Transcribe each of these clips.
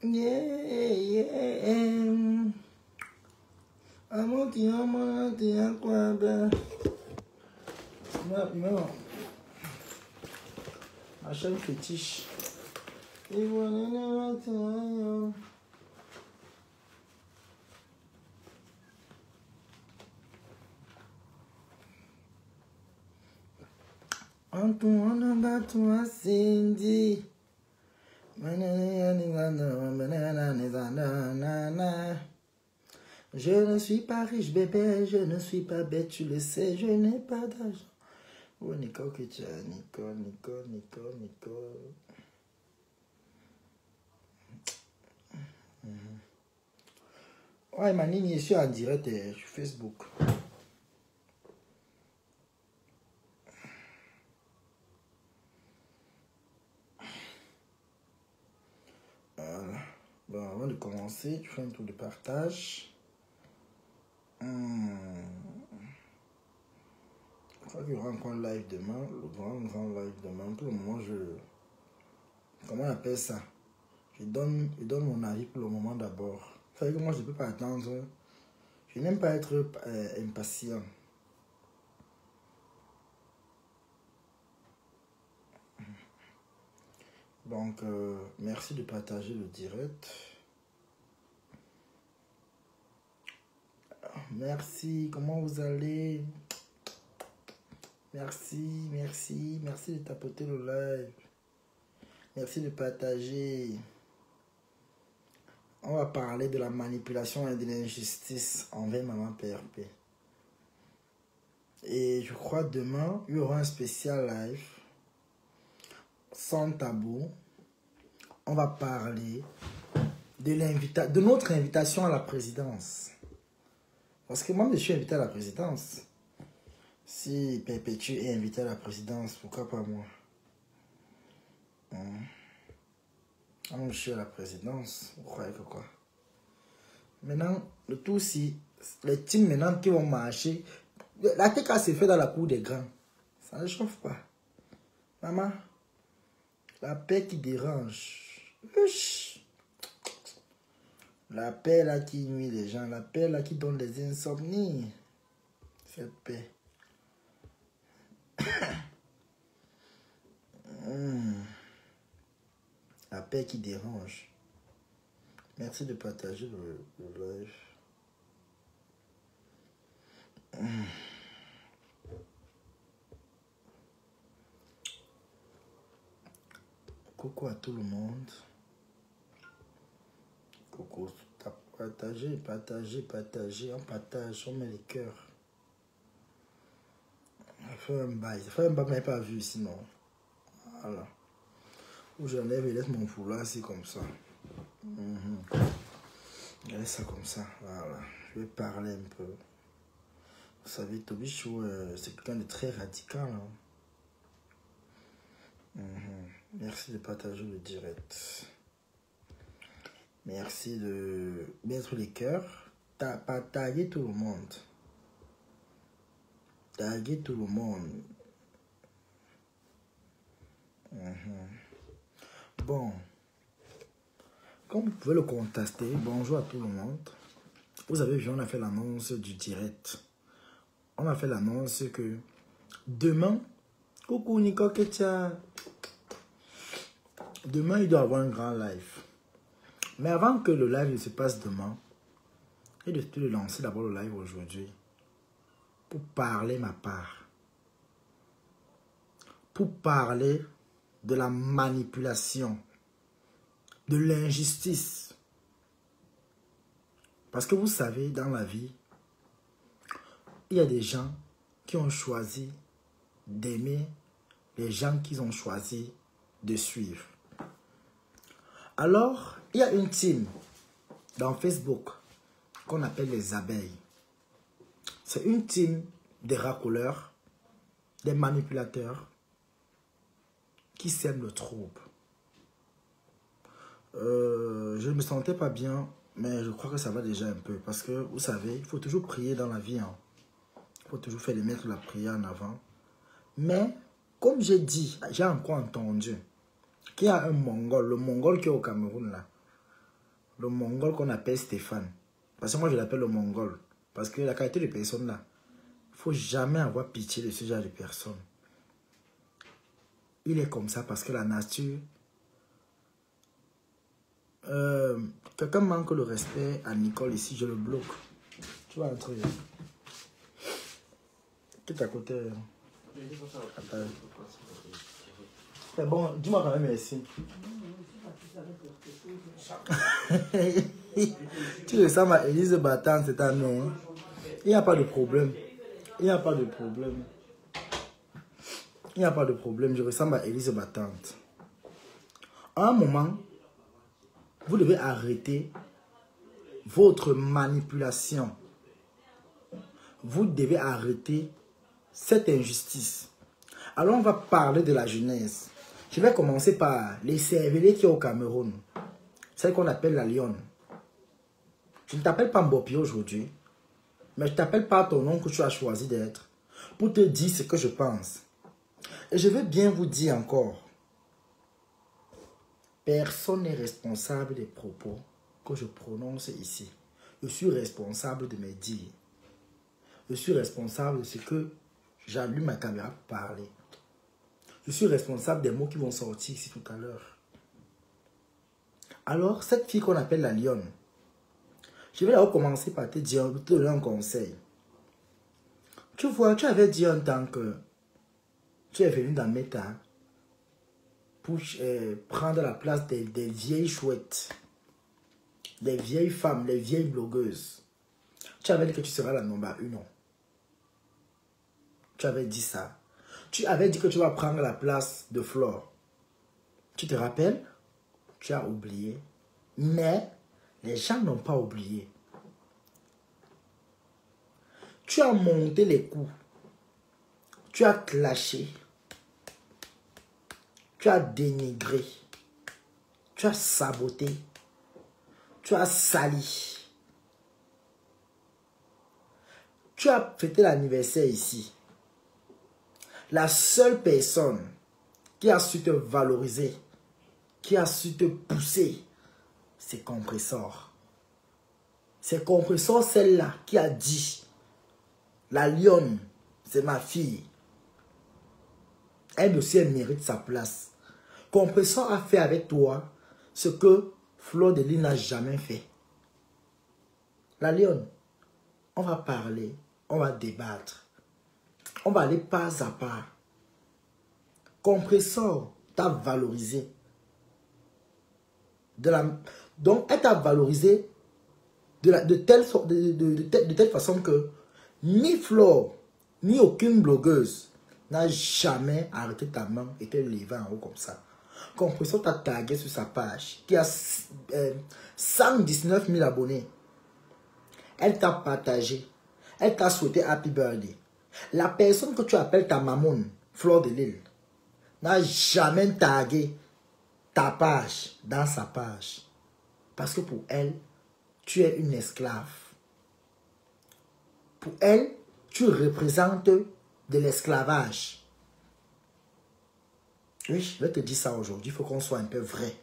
Yeah, yeah. Amonti, amonti, quoi, ben. Non. Ma chaîne fétiche. Et voilà, Antoine Batou Cindy. Je ne suis pas riche, bébé, je ne suis pas bête, tu le sais, je n'ai pas d'argent. Oh, Nicole, que tu as, Nicole. Ouais, Manini, je suis en direct sur Facebook. Voilà. Bon, avant de commencer, tu fais un tour de partage. Je crois qu'il y aura encore un live demain, le grand live demain. Pour le moment, comment on appelle ça? Je donne mon avis pour le moment d'abord. C'est que moi, je ne peux pas attendre. Je n'aime pas être impatient. Donc, merci de partager le direct. Merci, comment vous allez? Merci de tapoter le live. Merci de partager. On va parler de la manipulation et de l'injustice envers Maman PRP. Et je crois demain, il y aura un spécial live sans tabou. On va parler de notre invitation à la présidence. Parce que moi, je suis invité à la présidence. Si Perpétue est invité à la présidence, pourquoi pas moi? Moi, je suis à la présidence. Vous croyez que quoi? Maintenant, le tout si les teams maintenant qui vont marcher, la TK s'est fait dans la cour des grands. Ça ne chauffe pas. Maman, la paix qui dérange. La paix là qui nuit les gens. La paix là qui donne des insomnies. Cette paix. La paix qui dérange. Merci de partager le live. Coucou à tout le monde. Coucou. Partagez. On partage, on met les cœurs. Ça fait un bail, mais pas vu sinon. Voilà. Où j'enlève et laisse mon foulard assis comme ça. Je laisse ça comme ça. Voilà. Je vais parler un peu. Vous savez, Tobichou, c'est quelqu'un de très radical. Merci de partager le direct. Merci de mettre les cœurs. Taguer tout le monde. Taguer tout le monde. Bon. Comme vous pouvez le constater, bonjour à tout le monde. Vous avez vu, on a fait l'annonce du direct. On a fait l'annonce que demain, coucou Nico Ketia. Demain, il doit y avoir un grand live. Mais avant que le live se passe demain, j'ai décidé de lancer d'abord le live aujourd'hui pour parler ma part. Pour parler de la manipulation, de l'injustice. Parce que vous savez, dans la vie, il y a des gens qui ont choisi d'aimer les gens qu'ils ont choisi de suivre. Alors, il y a une team dans Facebook qu'on appelle les abeilles. C'est une team des racoleurs, des manipulateurs qui sèment le trouble. Je ne me sentais pas bien, mais je crois que ça va déjà un peu. Parce que, vous savez, il faut toujours prier dans la vie. Il faut toujours faire mettre la prière en avant. Mais, comme j'ai dit, j'ai encore entendu qu'il y a un Mongol, le Mongol qui est au Cameroun là. le Mongol qu'on appelle Stéphane. Parce que moi, je l'appelle le Mongol. Parce que la qualité de personne là, il ne faut jamais avoir pitié de ce genre de personne. Il est comme ça parce que la nature... quelqu'un manque le respect à Nicole ici, je le bloque. Tu vas entrer. Qui est à côté? Attends. C'est bon, dis-moi quand même merci. Tu ressembles à Élise Battant cette année. Hein? Il n'y a pas de problème. Il n'y a pas de problème. Il n'y a pas de problème. Je ressemble à Élise Battante. À un moment, vous devez arrêter votre manipulation. Vous devez arrêter cette injustice. Alors, on va parler de la jeunesse. Je vais commencer par les cervelets qui sont au Cameroun. Celle qu'on appelle la lionne. Je ne t'appelle pas Mbopi aujourd'hui, mais je t'appelle par ton nom que tu as choisi d'être pour te dire ce que je pense. Et je veux bien vous dire encore, personne n'est responsable des propos que je prononce ici. Je suis responsable de mes dires. Je suis responsable de ce que j'allume ma caméra pour parler. Je suis responsable des mots qui vont sortir ici tout à l'heure. Alors, cette fille qu'on appelle la lionne, je vais d'abord commencer par te donner un conseil. Tu vois, tu avais dit en tant que tu es venu dans Meta pour prendre la place des vieilles chouettes, des vieilles femmes, des vieilles blogueuses. Tu avais dit que tu seras la numéro 1. Tu avais dit ça. Tu avais dit que tu vas prendre la place de Flore. Tu te rappelles? Tu as oublié. Mais les gens n'ont pas oublié. Tu as monté les coups. Tu as clashé. Tu as dénigré. Tu as saboté. Tu as sali. Tu as fêté l'anniversaire ici. La seule personne qui a su te valoriser, qui a su te pousser, c'est Compressor. C'est Compressor, celle-là, qui a dit, la lionne, c'est ma fille. Elle aussi, elle mérite sa place. Compressor a fait avec toi ce que Flore de Lys n'a jamais fait. La lionne, on va parler, on va débattre. On va aller pas à pas. Compressor t'a valorisé. Donc, elle t'a valorisé de telle façon que ni Flore, ni aucune blogueuse n'a jamais arrêté ta main et te levé en haut comme ça. Compressor t'a tagué sur sa page qui a 119 000 abonnés. Elle t'a partagé. Elle t'a souhaité happy birthday. La personne que tu appelles ta maman, Flore de Lys, n'a jamais tagué ta page dans sa page. Parce que pour elle, tu es une esclave. Pour elle, tu représentes de l'esclavage. Oui, je vais te dire ça aujourd'hui, il faut qu'on soit un peu vrai.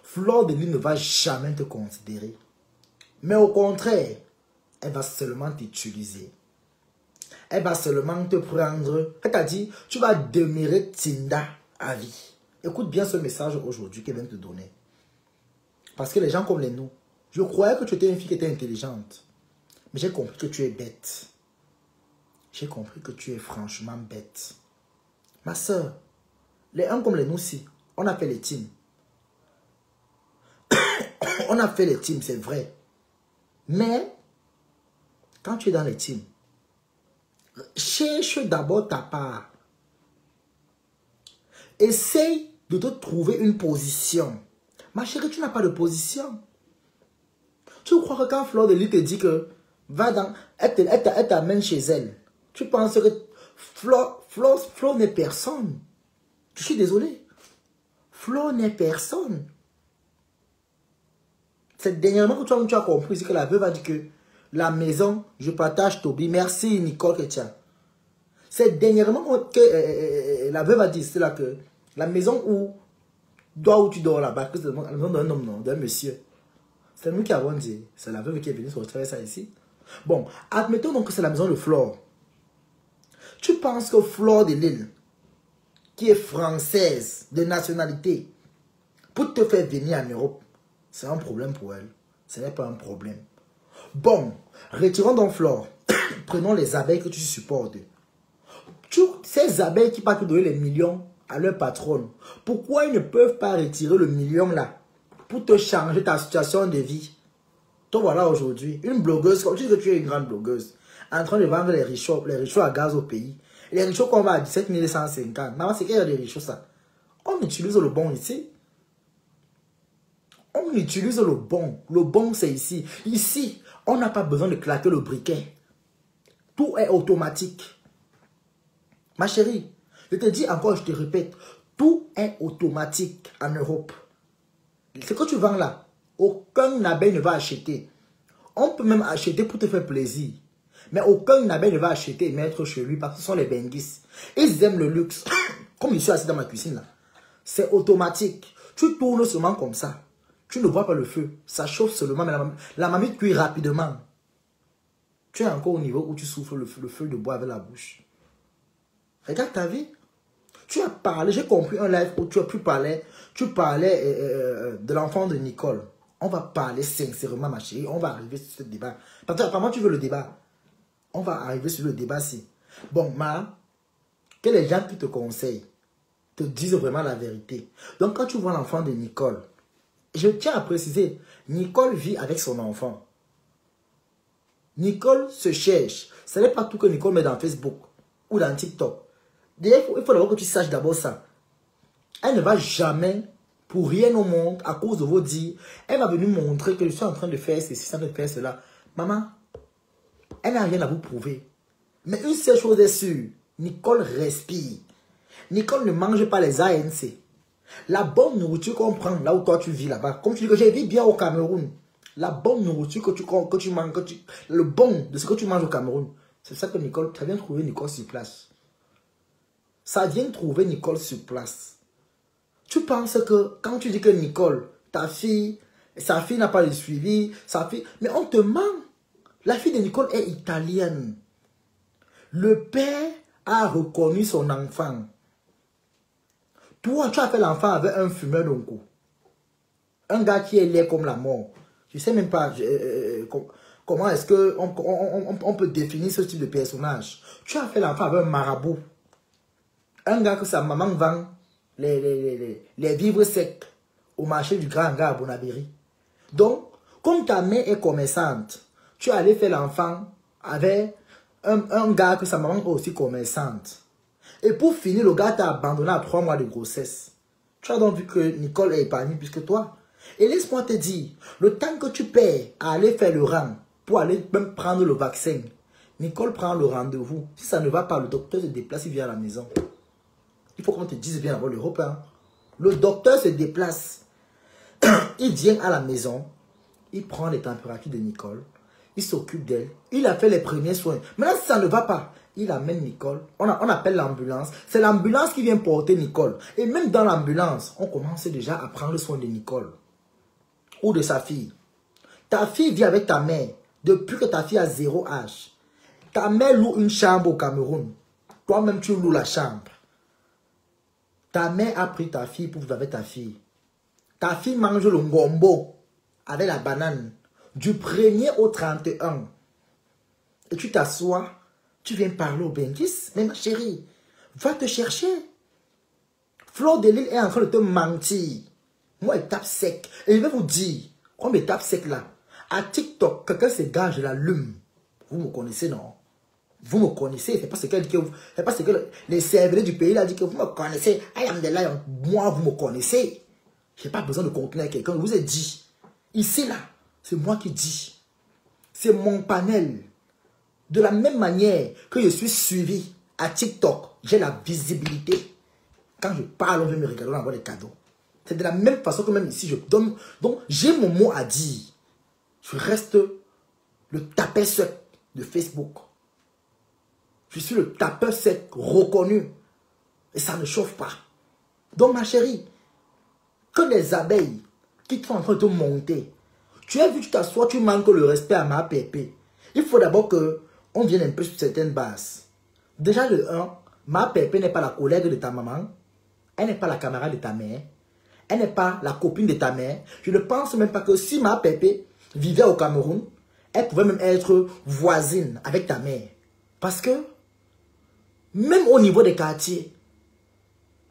Flore de Lys ne va jamais te considérer. Mais au contraire, elle va seulement t'utiliser. Elle va seulement te prendre. Elle t'a dit, tu vas demeurer Tinda à vie. Écoute bien ce message aujourd'hui qu'elle vient te donner. Parce que les gens comme les nous, je croyais que tu étais une fille qui était intelligente. Mais j'ai compris que tu es bête. J'ai compris que tu es franchement bête. Ma soeur, les uns comme les nous aussi, on a fait les teams. On a fait les teams, c'est vrai. Mais, quand tu es dans les teams, cherche d'abord ta part. Essaye de te trouver une position. Ma chérie, tu n'as pas de position. Tu crois que quand Flore de Lys te dit que va dans, elle t'amène chez elle. Tu penses que Flore n'est personne. Je suis désolé. Flore n'est personne. C'est dernièrement que tu as compris, c'est que la veuve a dit que la maison, je partage Toby. Merci Nicole Ketia. C'est dernièrement que la veuve a dit, c'est là que la maison où tu dors là-bas, c'est la maison d'un homme, non, d'un monsieur. C'est nous qui avons dit. C'est la veuve qui est venue se retrouver ça ici. Bon, admettons donc que c'est la maison de Flore. Tu penses que Flore de Lille, qui est française, de nationalité, pour te faire venir en Europe, c'est un problème pour elle. Ce n'est pas un problème. Bon, retirons donc Flore. Prenons les abeilles que tu supportes. Ces abeilles qui partent donner les millions à leur patronne, pourquoi ils ne peuvent pas retirer le million là pour te changer ta situation de vie? Toi voilà aujourd'hui, une blogueuse, comme tu dis que tu es une grande blogueuse, en train de vendre les richots à gaz au pays. Les richots qu'on va à 17 150. Maman, c'est qu'il y a des richots ça. On utilise le bon ici. On utilise le bon. Le bon c'est ici. Ici, on n'a pas besoin de claquer le briquet. Tout est automatique. Ma chérie, je te dis encore, je te répète, tout est automatique en Europe. Ce que tu vends là, aucun abeille ne va acheter. On peut même acheter pour te faire plaisir. Mais aucun abeille ne va acheter et mettre chez lui parce que ce sont les benguis. Ils aiment le luxe. Comme je suis assis dans ma cuisine là. C'est automatique. Tu tournes seulement comme ça. Tu ne vois pas le feu. Ça chauffe seulement, mais la mamie cuit rapidement. Tu es encore au niveau où tu souffles le feu de bois avec la bouche. Regarde ta vie. Tu as parlé, j'ai compris un live où tu as pu parler, de l'enfant de Nicole. On va parler sincèrement, ma chérie. On va arriver sur ce débat. Apparemment, tu veux le débat. On va arriver sur le débat-ci. Bon, que les gens qui te conseillent te disent vraiment la vérité. Donc, quand tu vois l'enfant de Nicole, je tiens à préciser, Nicole vit avec son enfant. Nicole se cherche. Ce n'est pas tout que Nicole met dans Facebook ou dans TikTok. Il faut d'abord que tu saches d'abord ça. Elle ne va jamais, pour rien au monde, à cause de vos dires, elle va venir montrer que je suis en train de faire ceci, en train de faire cela. Maman, elle n'a rien à vous prouver. Mais une seule chose est sûre, Nicole respire. Nicole ne mange pas les ANC. La bonne nourriture qu'on prend là où toi tu vis là-bas, comme tu dis que j'ai vu bien au Cameroun, la bonne nourriture que tu manges, le bon de ce que tu manges au Cameroun, c'est ça que Nicole, ça vient trouver Nicole sur place. Ça vient trouver Nicole sur place. Tu penses que quand tu dis que Nicole, sa fille n'a pas le suivi, mais on te ment. La fille de Nicole est italienne. Le père a reconnu son enfant. Toi, tu as fait l'enfant avec un fumeur d'onco. Un gars qui est laid comme la mort. Je ne sais même pas comment est-ce qu'on peut définir ce type de personnage. Tu as fait l'enfant avec un marabout. Un gars que sa maman vend les vivres secs au marché du Grand Hangar à Bonabéry. Donc, comme ta mère est commerçante, tu es allé faire l'enfant avec un gars que sa maman est aussi commerçante. Et pour finir, le gars t'a abandonné à 3 mois de grossesse. Tu as donc vu que Nicole est épargnée plus que toi. Et laisse-moi te dire, le temps que tu perds à aller faire le rang, pour aller même prendre le vaccin, Nicole prend le rendez-vous. Si ça ne va pas, le docteur se déplace, il vient à la maison. Il faut qu'on te dise bien avant l'Europe. Hein. Le docteur se déplace. Il vient à la maison. Il prend les températures de Nicole. Il s'occupe d'elle. Il a fait les premiers soins. Maintenant, si ça ne va pas, il amène Nicole. On appelle l'ambulance. C'est l'ambulance qui vient porter Nicole. Et même dans l'ambulance, on commence déjà à prendre soin de Nicole. Ou de sa fille. Ta fille vit avec ta mère depuis que ta fille a 0 âge. Ta mère loue une chambre au Cameroun. Toi-même, tu loues la chambre. Ta mère a pris ta fille pour vivre avec ta fille. Ta fille mange le ngombo avec la banane du 1er au 31. Et tu t'assois, tu viens parler au Benguis. Mais ma chérie, va te chercher. Flore de Lille est en train de te mentir. Moi, elle tape sec. Et je vais vous dire, comme elle tape sec là, à TikTok, quelqu'un se gage, je l'allume. Vous me connaissez, non? Vous me connaissez, c'est pas ce que les cerveaux du pays là dit que vous me connaissez. I am the lion. Moi, vous me connaissez. Je n'ai pas besoin de contenir quelqu'un. Je vous ai dit. Ici là, c'est moi qui dis. C'est mon panel. De la même manière que je suis suivi à TikTok, j'ai la visibilité. Quand je parle, on veut me regarder, on envoie des cadeaux. C'est de la même façon que même ici, je donne. Donc, j'ai mon mot à dire. Je reste le tapeur sec de Facebook. Je suis le tapeur sec reconnu. Et ça ne chauffe pas. Donc, ma chérie, que les abeilles qui sont en train de te monter, Tu as vu, tu t'assois, tu manques le respect à ma pépé. Il faut d'abord que on vienne un peu sur certaines bases. Déjà, le 1, ma pépé n'est pas la collègue de ta maman. Elle n'est pas la camarade de ta mère. Elle n'est pas la copine de ta mère. Je ne pense même pas que si ma pépé vivait au Cameroun, elle pouvait même être voisine avec ta mère. Parce que, même au niveau des quartiers,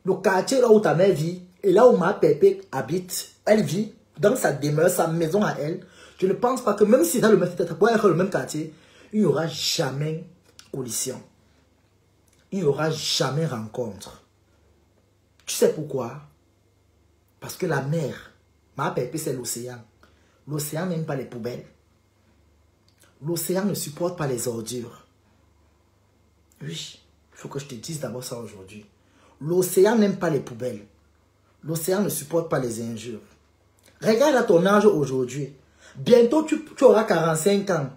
le quartier là où ta mère vit, et là où ma pépé habite, elle vit dans sa demeure, sa maison à elle, je ne pense pas que même si ça pourrait être le même quartier, il n'y aura jamais collision. Il n'y aura jamais rencontre. Tu sais pourquoi? Parce que la mer, ma pépé, c'est l'océan. L'océan n'aime pas les poubelles. L'océan ne supporte pas les ordures. Oui, il faut que je te dise d'abord ça aujourd'hui. L'océan n'aime pas les poubelles. L'océan ne supporte pas les injures. Regarde à ton âge aujourd'hui. Bientôt, tu auras 45 ans.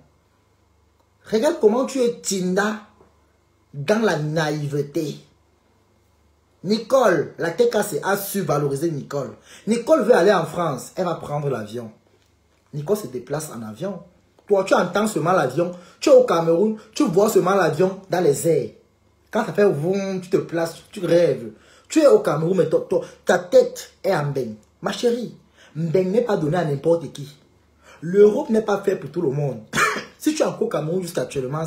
Regarde comment tu es Tinda dans la naïveté. Nicole, la TKC a su valoriser Nicole. Nicole veut aller en France. Elle va prendre l'avion. Nicole se déplace en avion. Toi, tu entends seulement l'avion. Tu es au Cameroun. Tu vois seulement l'avion dans les airs. Quand ça fait vroom, tu te places, tu rêves. Tu es au Cameroun, mais ta tête est en Mbeng. Ma chérie, Mbeng n'est pas donné à n'importe qui. L'Europe n'est pas faite pour tout le monde. Si tu es encore au Cameroun jusqu'actuellement,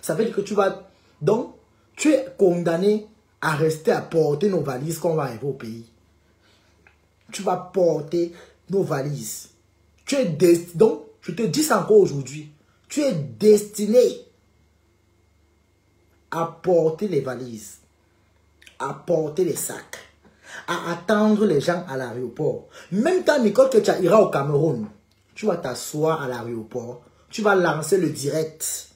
ça veut dire que tu vas... Donc, tu es condamné à rester à porter nos valises quand on va arriver au pays. Tu vas porter nos valises. Tu es donc, je te dis ça encore aujourd'hui. Tu es destiné à porter les valises, à porter les sacs, à attendre les gens à l'aéroport. Même quand Nicole que tu iras au Cameroun, tu vas t'asseoir à l'aéroport, tu vas lancer le direct.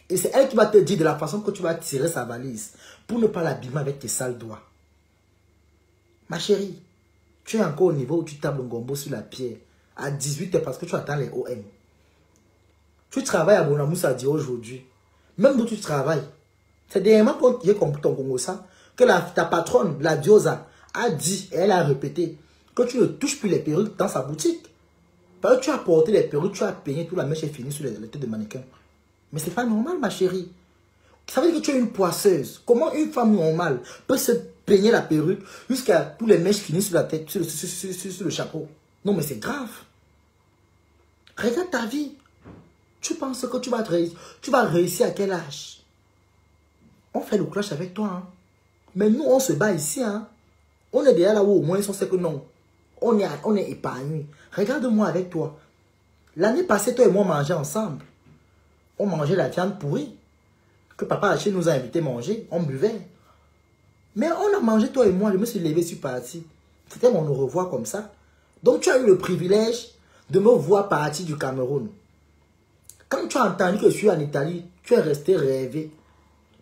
Et c'est elle qui va te dire de la façon que tu vas tirer sa valise pour ne pas l'abîmer avec tes sales doigts. Ma chérie, tu es encore au niveau où tu tapes le gombo sur la pierre à 18h parce que tu attends les OM. Tu travailles à Bonamoussa à dire aujourd'hui, même où tu travailles, c'est dernièrement qu'on a compris ton Congo ça, que ta patronne, la Diosa, a dit et elle a répété que tu ne touches plus les perruques dans sa boutique. Parce que tu as porté les perruques, tu as peigné, toute la mèche est finie sur les têtes de mannequin. Mais c'est pas normal, ma chérie. Ça veut dire que tu es une poisseuse. Comment une femme normale peut se peigner la perruque jusqu'à tous les mèches finis sur la tête, sur le chapeau? Non, mais c'est grave. Regarde ta vie. Tu penses que tu vas réussir à quel âge? On fait le clash avec toi. Hein. Mais nous, on se bat ici. Hein. On est déjà là où au moins on sait que non. On est épargné. Regarde-moi avec toi. L'année passée, toi et moi, on mangeait ensemble. On mangeait la viande pourrie. Que papa Haché nous a invités à manger. On buvait. Mais on a mangé, toi et moi. Je me suis levé, je suis parti. C'était mon au revoir comme ça. Donc, tu as eu le privilège de me voir partir du Cameroun. Quand tu as entendu que je suis en Italie, tu es resté rêvé.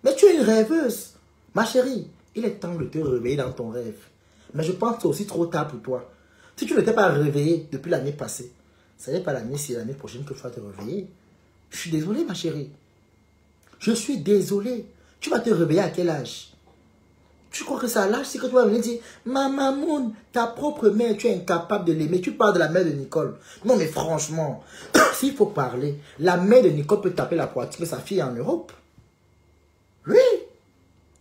Mais tu es une rêveuse. Ma chérie, il est temps de te réveiller dans ton rêve. Mais je pense que c'est aussi trop tard pour toi. Si tu ne t'es pas réveillé depuis l'année passée, ce n'est pas l'année, c'est l'année prochaine que tu vas te réveiller. Je suis désolé, ma chérie. Je suis désolé. Tu vas te réveiller à quel âge? Tu crois que c'est à l'âge, c'est que tu vas venir dire, Maman, ta propre mère, tu es incapable de l'aimer. Tu parles de la mère de Nicole. Non, mais franchement, s'il faut parler, la mère de Nicole peut taper la poitrine que sa fille est en Europe. Oui,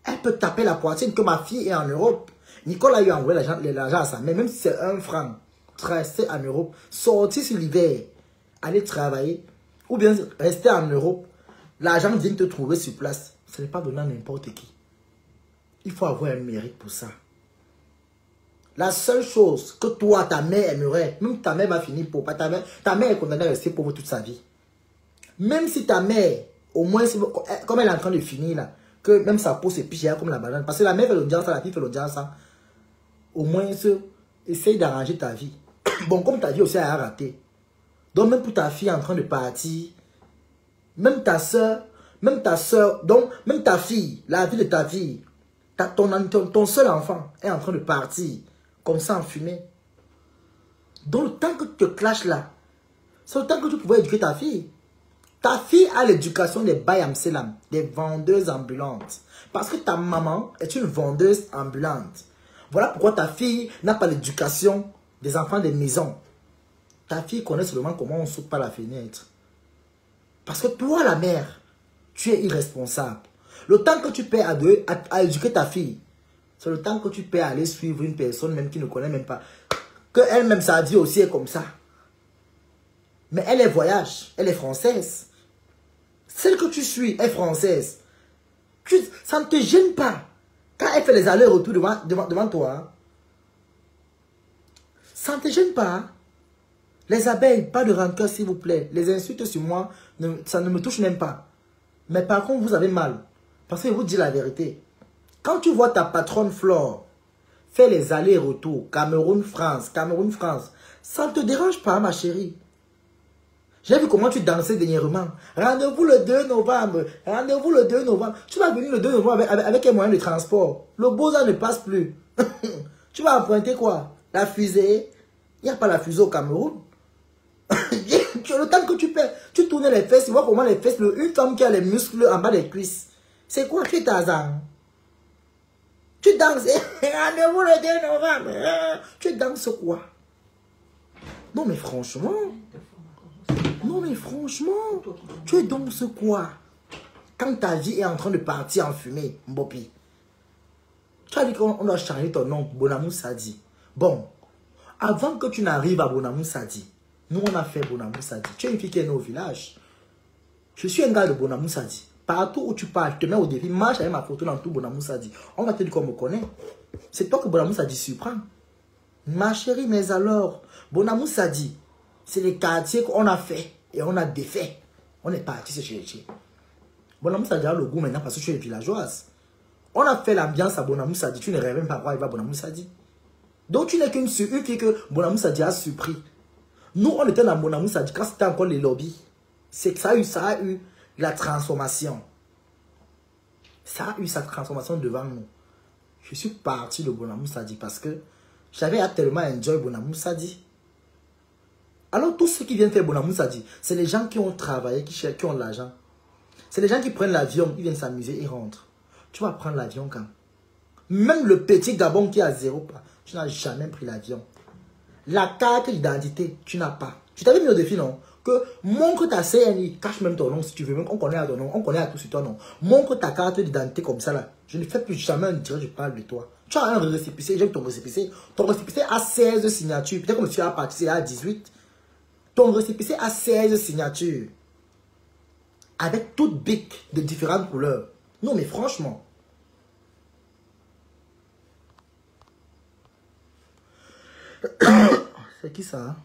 elle peut taper la poitrine que ma fille est en Europe. Nicole a eu envoyé l'argent à sa mère, même si c'est 1 franc, rester en Europe, sortir sur l'hiver, aller travailler, ou bien rester en Europe, l'argent vient te trouver sur place. Ce n'est pas donné à n'importe qui. Il faut avoir un mérite pour ça. La seule chose que toi, ta mère aimerait, même ta mère va finir pauvre, ta mère est condamnée à rester pauvre toute sa vie. Même si ta mère, au moins, comme elle est en train de finir là, que même sa peau s'épiche comme la banane, parce que la mère fait l'audience, la fille fait l'audience, au moins, essaye d'arranger ta vie. Bon, comme ta vie aussi a raté. Donc, même pour ta fille en train de partir, même ta soeur, donc, même ta fille, la vie de ta fille, ton seul enfant est en train de partir, comme ça en fumée. Donc, le temps que tu te clashes là, c'est le temps que tu pouvais éduquer ta fille. Ta fille a l'éducation des bayamselam, des vendeuses ambulantes. Parce que ta maman est une vendeuse ambulante. Voilà pourquoi ta fille n'a pas l'éducation des enfants des maisons. Ta fille connaît seulement comment on saute par la fenêtre. Parce que toi, la mère, tu es irresponsable. Le temps que tu perds à éduquer ta fille, c'est le temps que tu perds à aller suivre une personne même qui ne connaît même pas. Que elle-même, sa vie aussi est comme ça. Mais elle est voyage, elle est française. Celle que tu suis est française. Ça ne te gêne pas. Quand elle fait les allers-retours devant toi, ça ne te gêne pas. Les abeilles, pas de rancœur s'il vous plaît. Les insultes sur moi, ça ne me touche même pas. Mais par contre, vous avez mal. Parce que je vous dis la vérité. Quand tu vois ta patronne Flore faire les allers-retours, Cameroun-France, Cameroun-France, ça ne te dérange pas, ma chérie. J'ai vu comment tu dansais dernièrement. Rendez-vous le 2 novembre. Rendez-vous le 2 novembre. Tu vas venir le 2 novembre avec un moyen de transport. Le Beaux-Arts ne passe plus. Tu vas emprunter quoi? La fusée? Il n'y a pas la fusée au Cameroun. Le temps que tu perds, tu tournes les fesses, tu vois comment les fesses, une femme qui a les muscles en bas des cuisses. C'est quoi que Tarzan? Tu danses. Rendez-vous le 2 novembre. Tu danses quoi? Non mais franchement. Non mais franchement. Tu danses quoi? Quand ta vie est en train de partir en fumée, Mbopi. Tu as dit qu'on doit changer ton nom, Bonamou Sadi. Bon, avant que tu n'arrives à Bonamou Sadi, nous on a fait Bonamou Sadi. Tu es une fille qui est née au village. Je suis un gars de Bonamou Sadi. Partout où tu parles, je te mets au défi, marche avec ma photo dans tout Bonamou Sadi. On va te dire qu'on me connaît. C'est toi que Bonamou Sadi surprend. Ma chérie, mais alors, Bonamou Sadi, c'est les quartiers qu'on a fait et on a défait. On est parti se chercher. Bonamou Sadi a le goût maintenant parce que tu es villageoise. On a fait l'ambiance à Bonamou Sadi. Tu ne rêves même pas voir il va Bonamou Sadi. Donc tu n'es qu'une fille que Bonamou Sadi a surpris. Nous, on était dans Bonamou Sadi quand c'était encore les lobbies. C'est que ça a eu la transformation. Ça a eu sa transformation devant nous. Je suis parti de Bonamou Sadi parce que j'avais tellement enjoy Bonamou Sadi. Alors tous ceux qui viennent faire Bonamou Sadi, c'est les gens qui ont travaillé, qui ont l'argent. C'est les gens qui prennent l'avion, ils viennent s'amuser, ils rentrent. Tu vas prendre l'avion quand? Même le petit Gabon qui a 0 pas, tu n'as jamais pris l'avion. La carte d'identité, tu n'as pas. Tu t'avais mis au défi, non? Que montre ta CNI, cache même ton nom si tu veux, même on connaît à ton nom, on connaît à tout sur ton nom. Montre ta carte d'identité comme ça là. Je ne fais plus jamais un direct, je parle de toi. Tu as un récépissé, j'aime ton récépissé. Ton récépissé a 16 signatures. Peut-être que tu as parti à 18. Ton récépissé a 16 signatures. Avec toutes bics de différentes couleurs. Non mais franchement. C'est qui ça?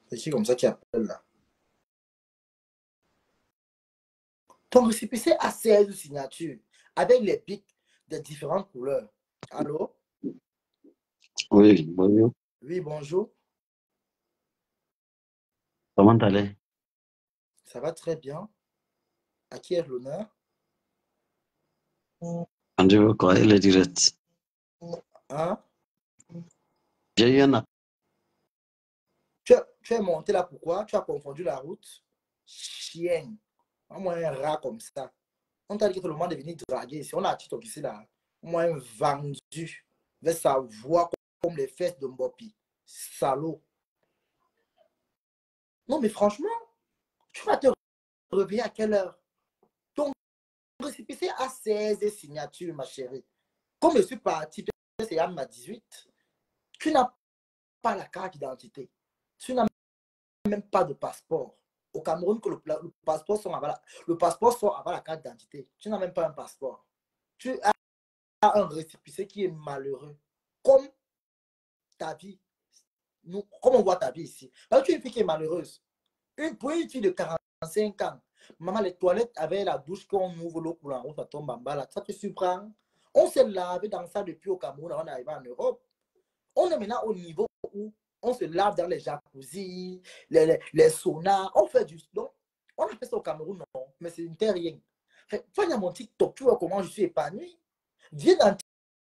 C'est qui comme ça qui appelle là? Ton récépissé a 16 signatures avec les pics de différentes couleurs. Allô? Oui, bonjour. Oui, bonjour. Comment t'allais? Ça va très bien. À qui est l'honneur? Andrew, quoi, il est direct. Hein? J'ai eu un appel. Tu es monté là pourquoi? Tu as confondu la route? Chien. Moi, un rat comme ça. On t'a dit que c'est le moment de venir draguer ici. On a un TikTok ici là. Moi, un vendu. Avec sa voix comme les fesses de Mbopi. Salaud. Non, mais franchement, tu vas te réveiller à quelle heure? Ton récépissé a 16 signatures, ma chérie. Comme je suis parti, c'est à ma 18. Tu n'as pas la carte d'identité. Tu n'as même pas de passeport. Au Cameroun, que le passeport sort avant la carte d'identité. Tu n'as même pas un passeport. Tu as un récépissé qui est malheureux. Comme ta vie. Comme on voit ta vie ici. Parce que tu es une fille qui est malheureuse. Pour une fille de 45 ans, maman, les toilettes avec la douche qu'on ouvre l'eau pour la route, ça tombe en bas là. Ça te surprend. On s'est lavé dans ça depuis au Cameroun avant d'arriver en Europe. On est maintenant au niveau où on se lave dans les jacuzzis, les saunas. On fait du... Donc, on a fait ça au Cameroun, non. Mais ce n'était rien. Va dans mon TikTok, tu vois comment je suis épanoui. Viens dans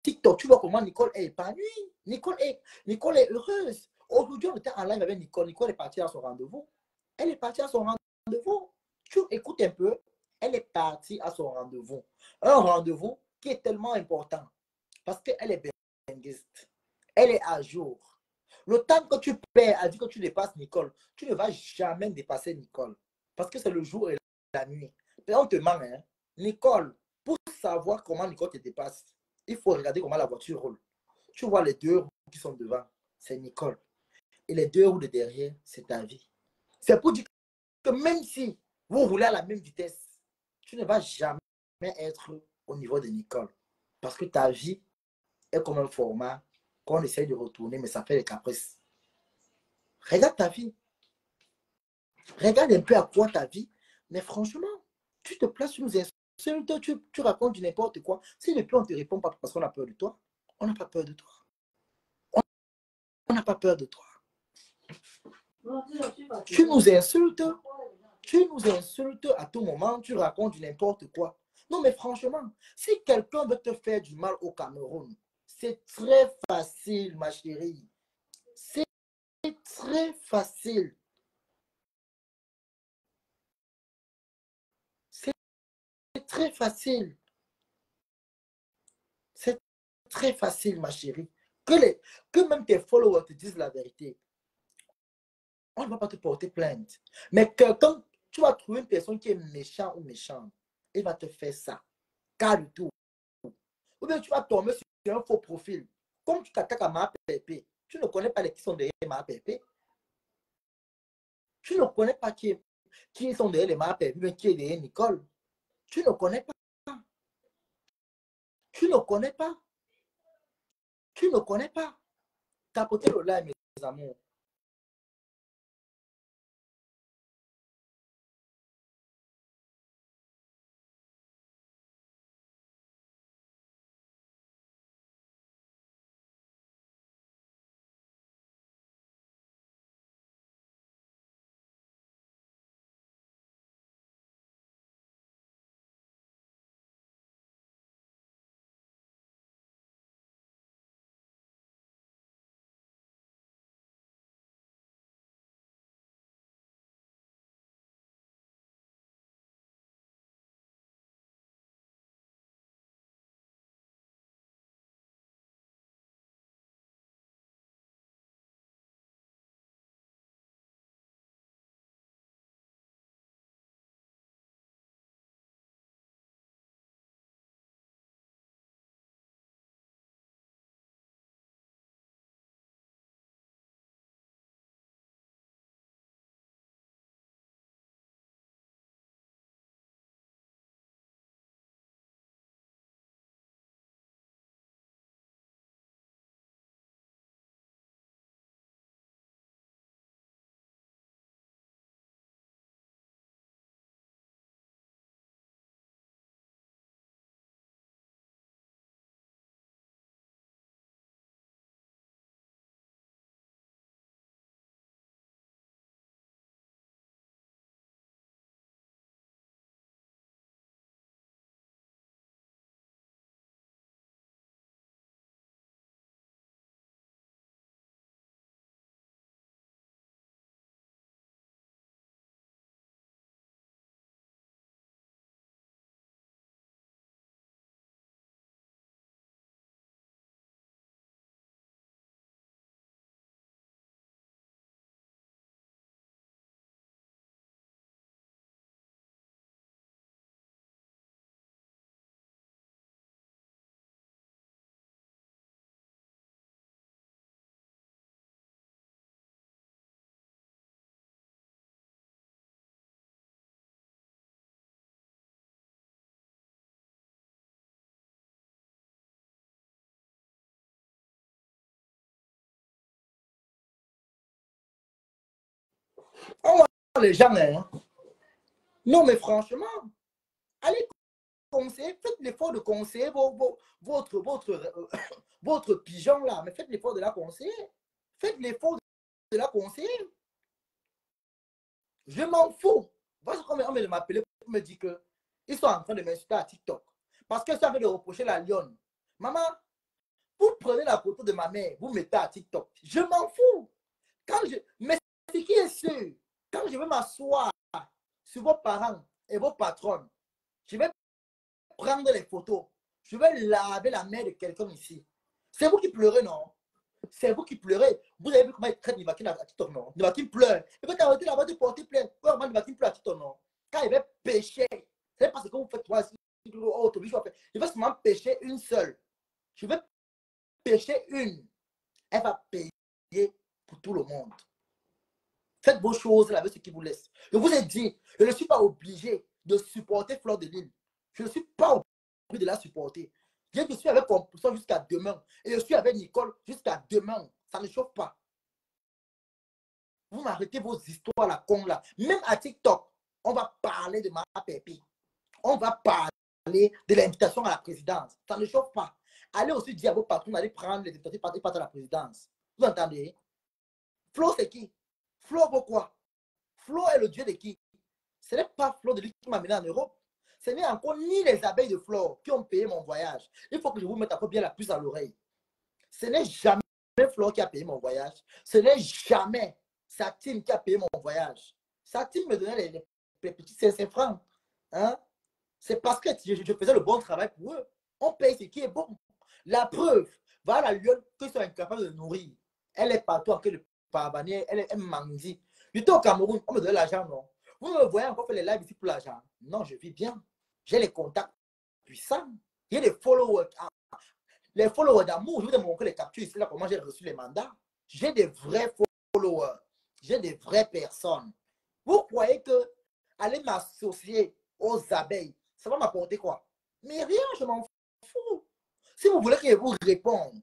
TikTok, tu vois comment Nicole est épanouie. Nicole est heureuse. Aujourd'hui, on était en live avec Nicole. Nicole est partie à son rendez-vous. Elle est partie à son rendez-vous. Tu écoutes un peu. Elle est partie à son rendez-vous. Un rendez-vous qui est tellement important. Parce qu'elle est belle. linguiste. Elle est à jour. Le temps que tu perds à dire que tu dépasses Nicole, tu ne vas jamais dépasser Nicole. Parce que c'est le jour et la nuit. Mais on te ment, hein. Nicole, pour savoir comment Nicole te dépasse, il faut regarder comment la voiture roule. Tu vois les deux roues qui sont devant, c'est Nicole. Et les deux roues de derrière, c'est ta vie. C'est pour dire que même si vous roulez à la même vitesse, tu ne vas jamais être au niveau de Nicole. Parce que ta vie est comme un format qu'on essaye de retourner, mais ça fait des caprices. Regarde ta vie. Regarde un peu à quoi ta vie. Mais franchement, tu te places, tu nous insultes, tu racontes du n'importe quoi. Si depuis on ne te répond pas parce qu'on a peur de toi, on n'a pas peur de toi. On n'a pas peur de toi. Tu nous insultes à tout moment, tu racontes du n'importe quoi. Non, mais franchement, si quelqu'un veut te faire du mal au Cameroun, c'est très facile, ma chérie. C'est très facile. C'est très facile. C'est très facile, ma chérie. Que même tes followers te disent la vérité. On ne va pas te porter plainte. Mais quand tu vas trouver une personne qui est méchant ou méchante, il va te faire ça. Car du tout. Ou bien tu vas tomber sur un faux profil. Comme tu t'attaques à ma pépé, tu ne connais pas les qui sont derrière ma pépé. Tu ne connais pas qui sont derrière les ma pépé, mais qui est derrière Nicole. Tu ne connais pas. Tu ne connais pas. Tu ne connais pas. Tapotez le live, mes amours. On voit les gens, hein. Non, mais franchement, allez conseiller, faites l'effort de conseiller votre pigeon là, mais faites l'effort de la conseiller. Faites l'effort de la conseiller. Je m'en fous. Parce qu'on va m'appeler pour me dire qu'ils sont en train de m'insulter à TikTok. Parce qu'ils sont en train de reprocher la lionne. Maman, vous prenez la photo de ma mère, vous mettez à TikTok. Je m'en fous. Mais ce qui est sûr, quand je vais m'asseoir sur vos parents et vos patrons, je vais prendre les photos. Je vais laver la main de quelqu'un ici. C'est vous qui pleurez, non? C'est vous qui pleurez. Vous avez vu comment il traite Nivakin à TikTok, non? Nivakin pleure. Et quand tu as arrêté là-bas de porter plainte, comment Nivakin pleure à TikTok, non? Quand il va pécher, c'est parce que vous faites toi, oh, Toby, je vais seulement pécher une seule. Je vais pécher une. Elle va payer pour tout le monde. Faites vos choses là avec ce qui vous laisse. Je vous ai dit, je ne suis pas obligé de supporter Fleur de Lille. Je ne suis pas obligé de la supporter. Je suis avec Compulsion jusqu'à demain. Et je suis avec Nicole jusqu'à demain. Ça ne chauffe pas. Vous m'arrêtez vos histoires la con là. Même à TikTok, on va parler de ma pépé. On va parler de l'invitation à la présidence. Ça ne chauffe pas. Allez aussi dire à vos patrons d'aller prendre les invitations et partir à la présidence. Vous entendez? Flo, c'est qui? Flo, pourquoi? Flo est le dieu de qui? Ce n'est pas Flo de Lille qui m'a mené en Europe. Ce n'est encore ni les abeilles de Flo qui ont payé mon voyage. Il faut que je vous mette encore bien la puce à l'oreille. Ce n'est jamais Flo qui a payé mon voyage. Ce n'est jamais sa team qui a payé mon voyage. Sa team me donnait les petits 500 francs. Hein? C'est parce que je faisais le bon travail pour eux. On paye ce qui est bon. La preuve, voilà la lionne qu'ils sont incapables de nourrir. Elle est partout en queue de pavanier, elle mangit. J'étais au Cameroun, on me donnait l'argent, non? Vous me voyez encore faire les lives ici pour l'argent? Non, je vis bien. J'ai les contacts puissants. Il y a des followers. Les followers d'amour, je vous ai montré les captures ici, là, comment j'ai reçu les mandats. J'ai des vrais followers. J'ai des vraies personnes. Vous croyez que aller m'associer aux abeilles, ça va m'apporter quoi? Mais rien, je m'en fous. Si vous voulez que je vous réponde,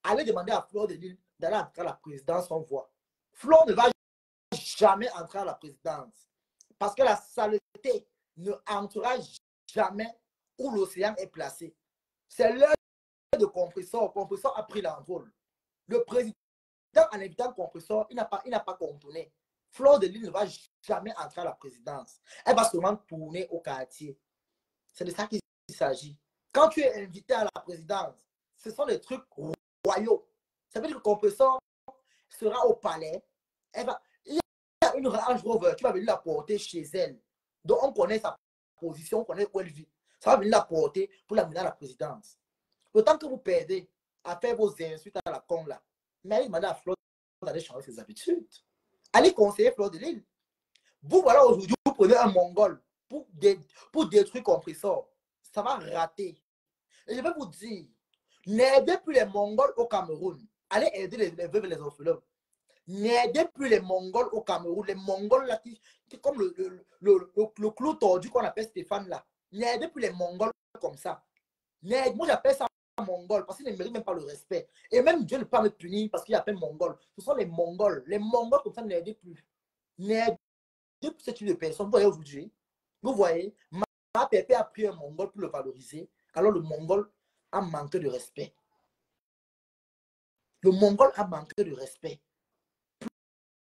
allez demander à Fleur de Lille d'aller entrer à la présidence, on voit. Fleur ne va jamais entrer à la présidence. Parce que la saleté ne entrera jamais où l'océan est placé. C'est l'heure de compresseur. Compresseur a pris l'envol. Le président, en évitant compresseur, il n'a pas contourné. Fleur de Lille ne va jamais entrer à la présidence. Elle va seulement tourner au quartier. C'est de ça qu'il s'agit. Quand tu es invité à la présidence, ce sont des trucs royaux. Ça veut dire que le compresseur sera au palais. Il y a une Range Rover qui va venir la porter chez elle. Donc on connaît sa position, on connaît où elle vit. Ça va venir la porter pour l'amener à la présidence. Le temps que vous perdez à faire vos insultes à la con là, mais allez demander à Fleur d'aller changer ses habitudes. Allez conseiller Fleur de Lille. Vous voilà aujourd'hui, vous prenez un Mongol pour détruire compresseur. Ça va rater. Et je vais vous dire, n'aidez plus les Mongols au Cameroun. Allez aider les veuves et les orphelins. N'aidez plus les Mongols au Cameroun. Les Mongols là, qui comme le clou tordu qu'on appelle Stéphane là. N'aidez plus les Mongols comme ça. Moi j'appelle ça Mongol parce qu'ils ne méritent même pas le respect. Et même Dieu ne peut pas me punir parce qu'il appelle Mongol. Ce sont les Mongols. Les Mongols comme ça, n'aidez plus. N'aidez plus ce type de personnes. Vous voyez aujourd'hui, vous voyez, ma pépé a pris un Mongol pour le valoriser. Alors le Mongol a manqué de respect. Le Mongol a manqué de respect.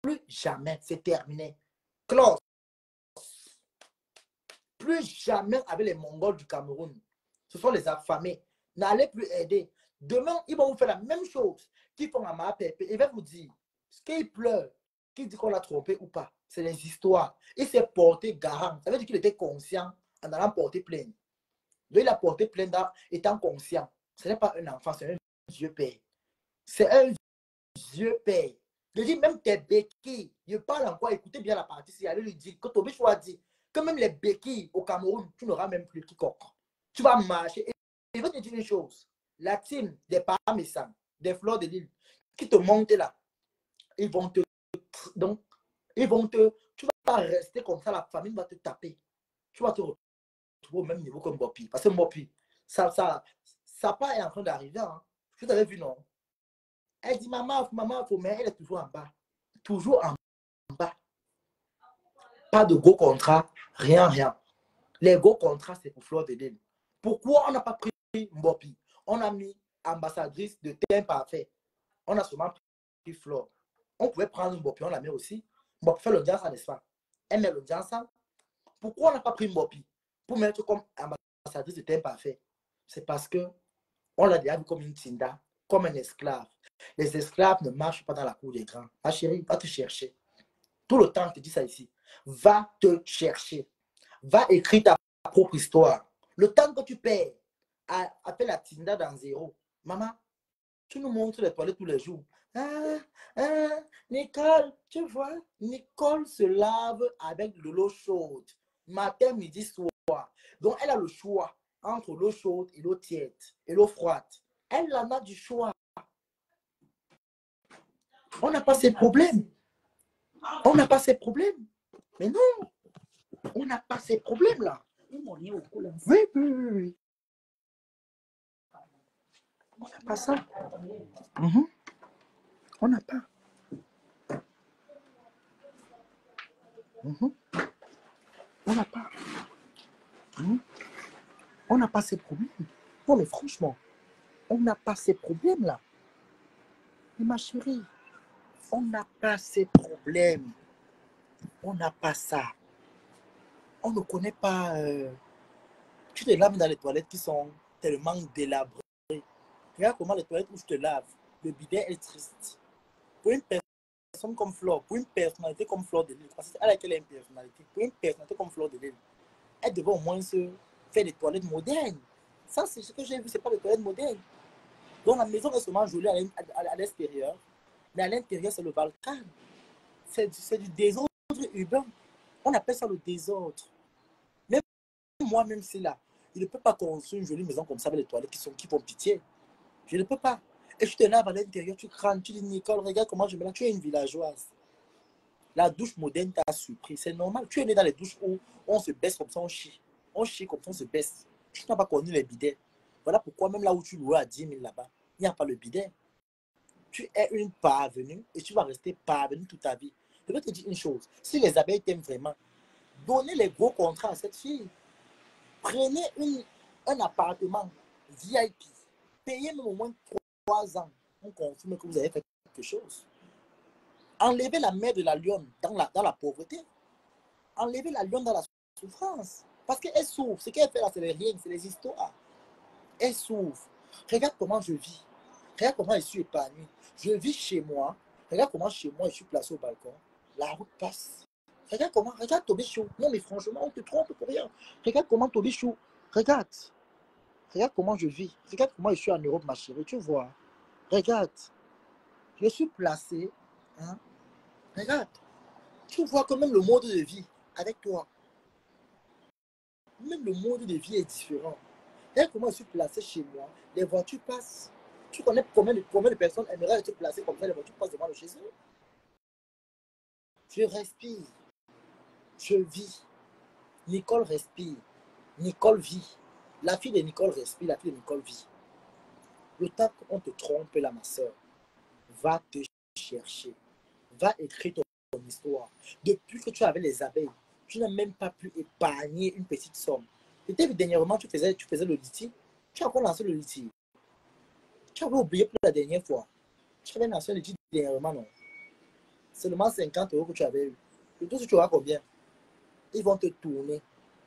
Plus jamais, c'est terminé. Close. Plus jamais avec les Mongols du Cameroun. Ce sont les affamés. N'allez plus aider. Demain, ils vont vous faire la même chose qu'ils font à ma pépé. Il va vous dire, ce qu'il pleure, qu'il dit qu'on l'a trompé ou pas. C'est des histoires. Il s'est porté garant. Ça veut dire qu'il était conscient en allant porter plainte. Lui, il a porté plainte étant conscient. Ce n'est pas un enfant, c'est un vieux père. C'est un vieux père. Je dis même tes béquilles. Je parle encore, écoutez bien la partie. Si allez lui dire que Toby choisit que même les béquilles au Cameroun, tu n'auras même plus quiconque. Tu vas marcher. Et je vais te dire une chose. La team des Parmesan, des Fleurs de Lille, qui te montent là, ils vont te. Donc, tu vas rester comme ça, la famille va te taper. Tu vas te retrouver au même niveau que Mbopi. Parce que Mbopi, ça pas est en train d'arriver. Hein. Vous avez vu, non? Elle dit, maman, mais elle est toujours en bas. Toujours en bas. Pas de gros contrat, rien. Les gros contrats, c'est pour Fleur de Lille. Pourquoi on n'a pas pris Mbopi? On a mis ambassadrice de Teint Parfait. On a seulement pris Fleur. On pouvait prendre Mbopi, on la met aussi. Mbopi fait l'audience, n'est-ce pas? Elle met l'audience. Pourquoi on n'a pas pris Mbopi pour mettre comme ambassadrice de Teint Parfait? C'est parce que on l'a déjà vu comme une tinda, comme un esclave. Les esclaves ne marchent pas dans la cour des grands. Ma chérie, va te chercher. Tout le temps, je te dis ça ici. Va te chercher. Va écrire ta propre histoire. Le temps que tu perds à faire la tinda dans zéro, maman, Tu nous montres les toilettes tous les jours. Ah, ah, Nicole, tu vois, Nicole se lave avec de l'eau chaude, matin, midi, soir. Donc, elle a le choix entre l'eau chaude et l'eau tiède et l'eau froide. Elle en a du choix. On n'a pas ces problèmes. On n'a pas ces problèmes. Mais non, on n'a pas ces problèmes-là. Oui, oui, oui. On n'a pas ça. On n'a pas. On n'a pas. On n'a pas ces problèmes. Non, mais franchement, on n'a pas ces problèmes-là. Mais ma chérie, on n'a pas ces problèmes. On n'a pas ça. On ne connaît pas. Tu te laves dans les toilettes qui sont tellement délabrées. Regarde comment les toilettes où je te lave, le bidet est triste. Pour une personne comme Flore, pour une personnalité comme Flore de Lille, parce qu'elle a une personnalité, pour une personnalité comme Flore de Lille, elle devait au moins se faire des toilettes modernes. Ça, c'est ce que j'ai vu, c'est pas des toilettes modernes. Donc la maison est seulement jolie à l'extérieur, mais à l'intérieur, c'est le Balkan. C'est du désordre urbain. On appelle ça le désordre. Même moi-même, c'est là. Je ne peux pas construire une jolie maison comme ça avec les toilettes qui font pitié. Je ne peux pas. Et je te lave à l'intérieur, tu cranes, tu dis Nicole, regarde comment je me lave. Tu es une villageoise. La douche moderne t'a surpris. C'est normal. Tu es né dans les douches où on se baisse comme ça, on chie. On chie comme ça, on se baisse. Tu n'as pas connu les bidets. Voilà pourquoi même là où tu louais à 10 000 là-bas, il n'y a pas le bidet. Tu es une parvenue et tu vas rester parvenue toute ta vie. Je vais te dire une chose. Si les abeilles t'aiment vraiment, donnez les gros contrats à cette fille. Prenez un appartement VIP. Payez même au moins 3 ans. On confirme que vous avez fait quelque chose. Enlevez la mère de la lionne dans la pauvreté. Enlevez la lionne dans la souffrance. Parce qu'elle souffre. Ce qu'elle fait là, c'est rien, c'est les histoires. Elle souffre. Regarde comment je vis. Regarde comment je suis épanoui. Je vis chez moi. Regarde comment chez moi, je suis placé au balcon. La route passe. Regarde comment, regarde Tobichou. Non, mais franchement, on te trompe pour rien. Regarde comment Tobichou. Regarde. Regarde comment je vis. Regarde comment je suis en Europe, ma chérie. Tu vois. Regarde. Je suis placé. Hein? Regarde. Tu vois que même le mode de vie avec toi, même le mode de vie est différent. Regarde comment je suis placé chez moi. Les voitures passent. Tu connais combien de personnes aimeraient être placées comme ça, les voitures passent devant le chez eux. Je respire. Je vis. Nicole respire. Nicole vit. La fille de Nicole respire, la fille de Nicole vit. Le temps qu'on te trompe là, ma soeur, va te chercher. Va écrire ton histoire. Depuis que tu avais les abeilles, tu n'as même pas pu épargner une petite somme. Et dernièrement, tu faisais le litige. Tu as encore lancé le litige. Tu avais oublié pour la dernière fois. Tu avais lancé le litige dernièrement, non? Seulement 50 € que tu avais eu. Et tout, tu auras combien? Ils vont te tourner.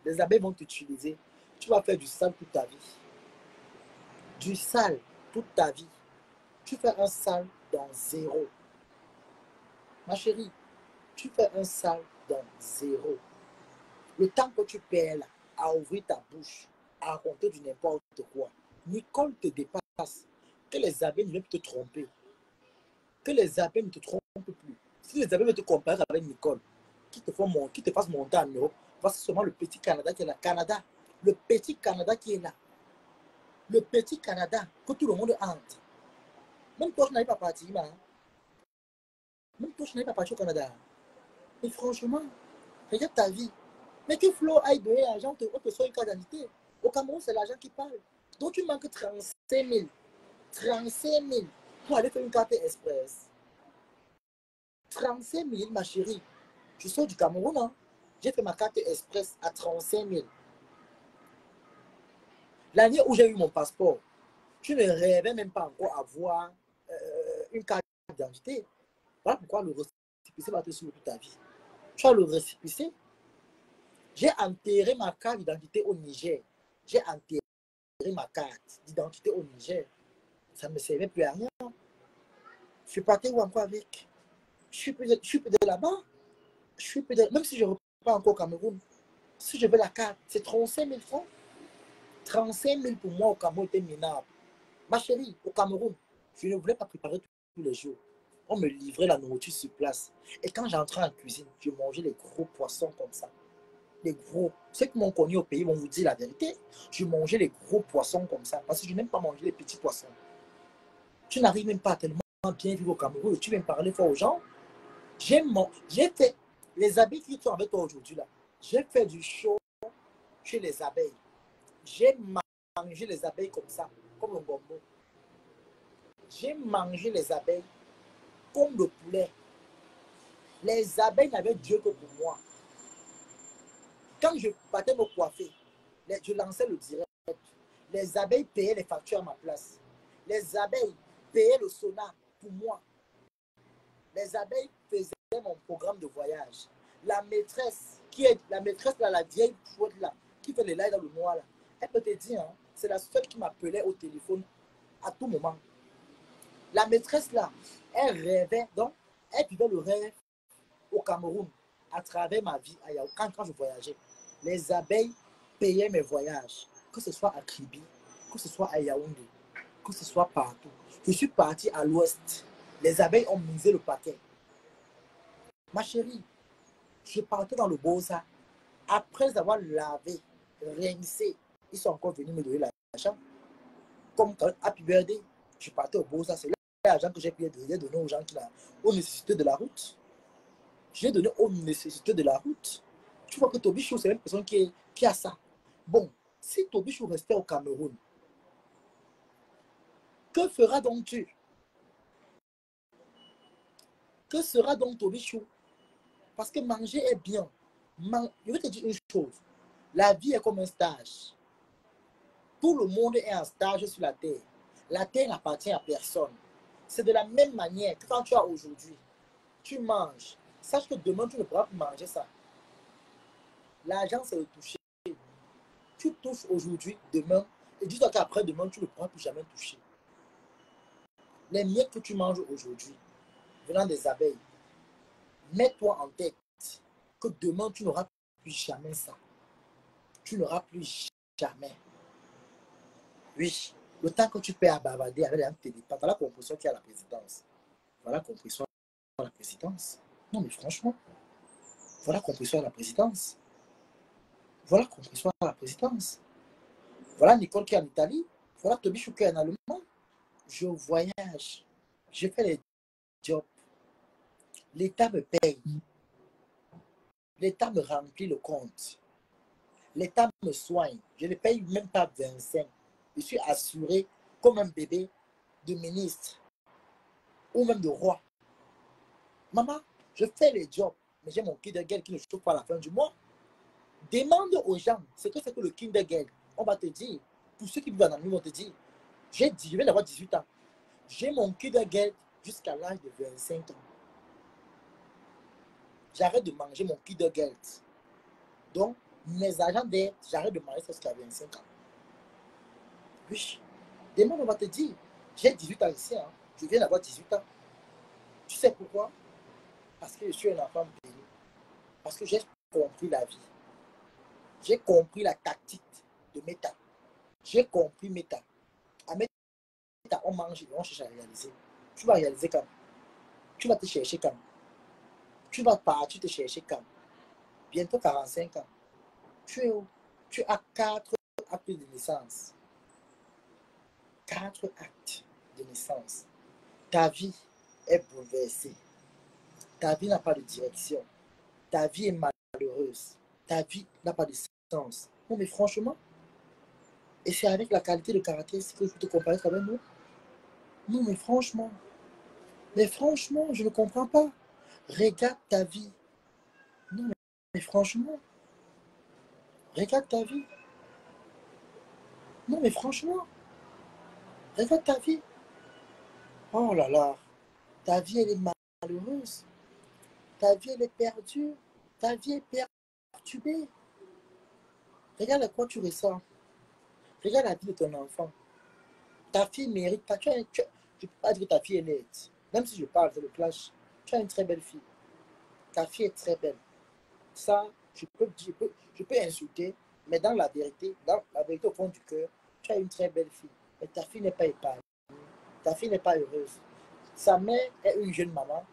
Les abeilles vont t'utiliser. Tu vas faire du sale toute ta vie. Du sale toute ta vie. Tu fais un sale dans zéro. Ma chérie, tu fais un sale dans zéro. Le temps que tu perds là, à ouvrir ta bouche, à raconter du n'importe quoi, Nicole te dépasse. Que les abeilles ne viennent plus te tromper. Que les abeilles ne te trompent plus. Si les abeilles veulent te comparer avec Nicole, qui te fasse monter en Europe, voici seulement le petit Canada qui est là. Canada. Le petit Canada qui est là. Le petit Canada que tout le monde hante. Même toi, je n'avais pas parti, hein. Même toi, je n'avais pas parti au Canada. Mais franchement, regarde ta vie. Mais que Flo aille donner l'argent, on te soit une carte d'identité. Au Cameroun, c'est l'argent qui parle. Donc tu manques 35 000. 35 000 pour aller faire une carte express. 35 000, ma chérie. Je sors du Cameroun, hein. J'ai fait ma carte express à 35 000. L'année où j'ai eu mon passeport, tu ne rêvais même pas encore avoir une carte d'identité. Voilà pourquoi le récépissé va te suivre toute ta vie. Tu as le récépissé. J'ai enterré ma carte d'identité au Niger. J'ai enterré ma carte d'identité au Niger. Ça ne me servait plus à rien. Je suis parti où encore avec? Je suis plus de là-bas. Même si je ne repars pas encore au Cameroun, si je veux la carte, c'est 35 000 francs. 35 000 pour moi au Cameroun était minable. Ma chérie, au Cameroun, Je ne voulais pas préparer tous les jours. On me livrait la nourriture sur place. Et quand j'entrais en cuisine, je mangeais les gros poissons comme ça. Les gros. Ceux qui m'ont connu au pays vont vous dire la vérité. Je mangeais les gros poissons comme ça. Parce que je n'aime pas manger les petits poissons. Tu n'arrives même pas à tellement bien vivre au Cameroun. Tu viens me parler fort aux gens. J'ai fait les abeilles qui sont avec toi aujourd'hui là. J'ai fait du show chez les abeilles. J'ai mangé les abeilles comme ça, comme un gombo. J'ai mangé les abeilles comme le poulet. Les abeilles n'avaient Dieu que pour moi. Quand je partais me coiffer, je lançais le direct. Les abeilles payaient les factures à ma place. Les abeilles payaient le sauna pour moi. Les abeilles faisaient mon programme de voyage. La maîtresse, la maîtresse là, la vieille chouette là, qui fait les lives dans le noir là, elle peut te dire, hein, c'est la seule qui m'appelait au téléphone à tout moment. La maîtresse là, elle rêvait, donc elle vivait le rêve au Cameroun à travers ma vie à Yaoundé, quand je voyageais. Les abeilles payaient mes voyages, que ce soit à Kribi, que ce soit à Yaoundé, que ce soit partout. Je suis parti à l'ouest. Les abeilles ont misé le paquet. Ma chérie, je partais dans le Bosa. Après avoir lavé, rincé, ils sont encore venus me donner l'argent. Comme quand Happy Birthday, je partais au Bosa. C'est l'argent que j'ai pu donner aux gens qui ont aux nécessités de la route. J'ai donné aux nécessités de la route. Tu vois que Tobichou, c'est une personne qui a ça. Bon, si Tobichou restait au Cameroun, que fera donc tu? Que sera donc Tobichou? Parce que manger est bien. Je vais te dire une chose. La vie est comme un stage. Tout le monde est en stage sur la terre. La terre n'appartient à personne. C'est de la même manière que quand tu as aujourd'hui, tu manges. Sache que demain, tu ne pourras plus manger ça. L'argent, c'est le toucher. Tu touches aujourd'hui, demain, et dis-toi qu'après demain, tu ne pourras plus jamais toucher. Les miettes que tu manges aujourd'hui, venant des abeilles, mets-toi en tête que demain, tu n'auras plus jamais ça. Tu n'auras plus jamais. Oui, le temps que tu perds à bavarder avec un téléphone, voilà la compression qu'il y a à la présidence. Voilà la compression à la présidence. Non, mais franchement, voilà la compression à la présidence. Voilà la compression à la présidence. Voilà Nicole qui est en Italie. Voilà Tobichou qui est en Allemagne. Je voyage. Je fais les jobs. L'État me paye. L'État me remplit le compte. L'État me soigne. Je ne paye même pas 25. Je suis assuré comme un bébé de ministre ou même de roi. Maman, je fais les jobs, mais j'ai mon Kindergeld qui ne chauffe pas à la fin du mois. Demande aux gens ce que c'est que le Kindergeld. On va te dire, pour ceux qui vivent en Amérique, ils vont te dire, je viens d'avoir 18 ans. J'ai mon Kindergeld jusqu'à l'âge de 25 ans. J'arrête de manger mon Kindergeld. Donc, mes agents d'aide, j'arrête de manger jusqu'à 25 ans. Oui. Demain, on va te dire, j'ai 18 ans ici, hein. Je viens d'avoir 18 ans. Tu sais pourquoi? Parce que je suis un enfant béni. Parce que j'ai compris la vie. J'ai compris la tactique de Meta. J'ai compris Meta. À Meta, on mange et on cherche à réaliser. Tu vas réaliser quand? Tu vas te chercher quand? Tu vas partir te chercher quand? Bientôt 45 ans. Tu es où? Tu as 4 actes de naissance. 4 actes de naissance. Ta vie est bouleversée. Ta vie n'a pas de direction. Ta vie est malheureuse. Ta vie n'a pas de sens. Non, mais franchement, et c'est avec la qualité de caractère que je peux te comparer avec nous. Non, mais franchement, je ne comprends pas. Regarde ta vie. Non, mais franchement, regarde ta vie. Non, mais franchement, regarde ta vie. Oh là là, ta vie, elle est malheureuse. Ta vie, elle est perdue. Ta vie est perturbée. Regarde à quoi tu ressens. Regarde la vie de ton enfant. Ta fille mérite pas. Je ne peux pas dire que ta fille est nette. Même si je parle de le clash, tu as une très belle fille. Ta fille est très belle. Ça, je peux insulter, mais dans la vérité au fond du cœur, tu as une très belle fille. Mais ta fille n'est pas épargnée. Ta fille n'est pas heureuse. Sa mère est une jeune maman,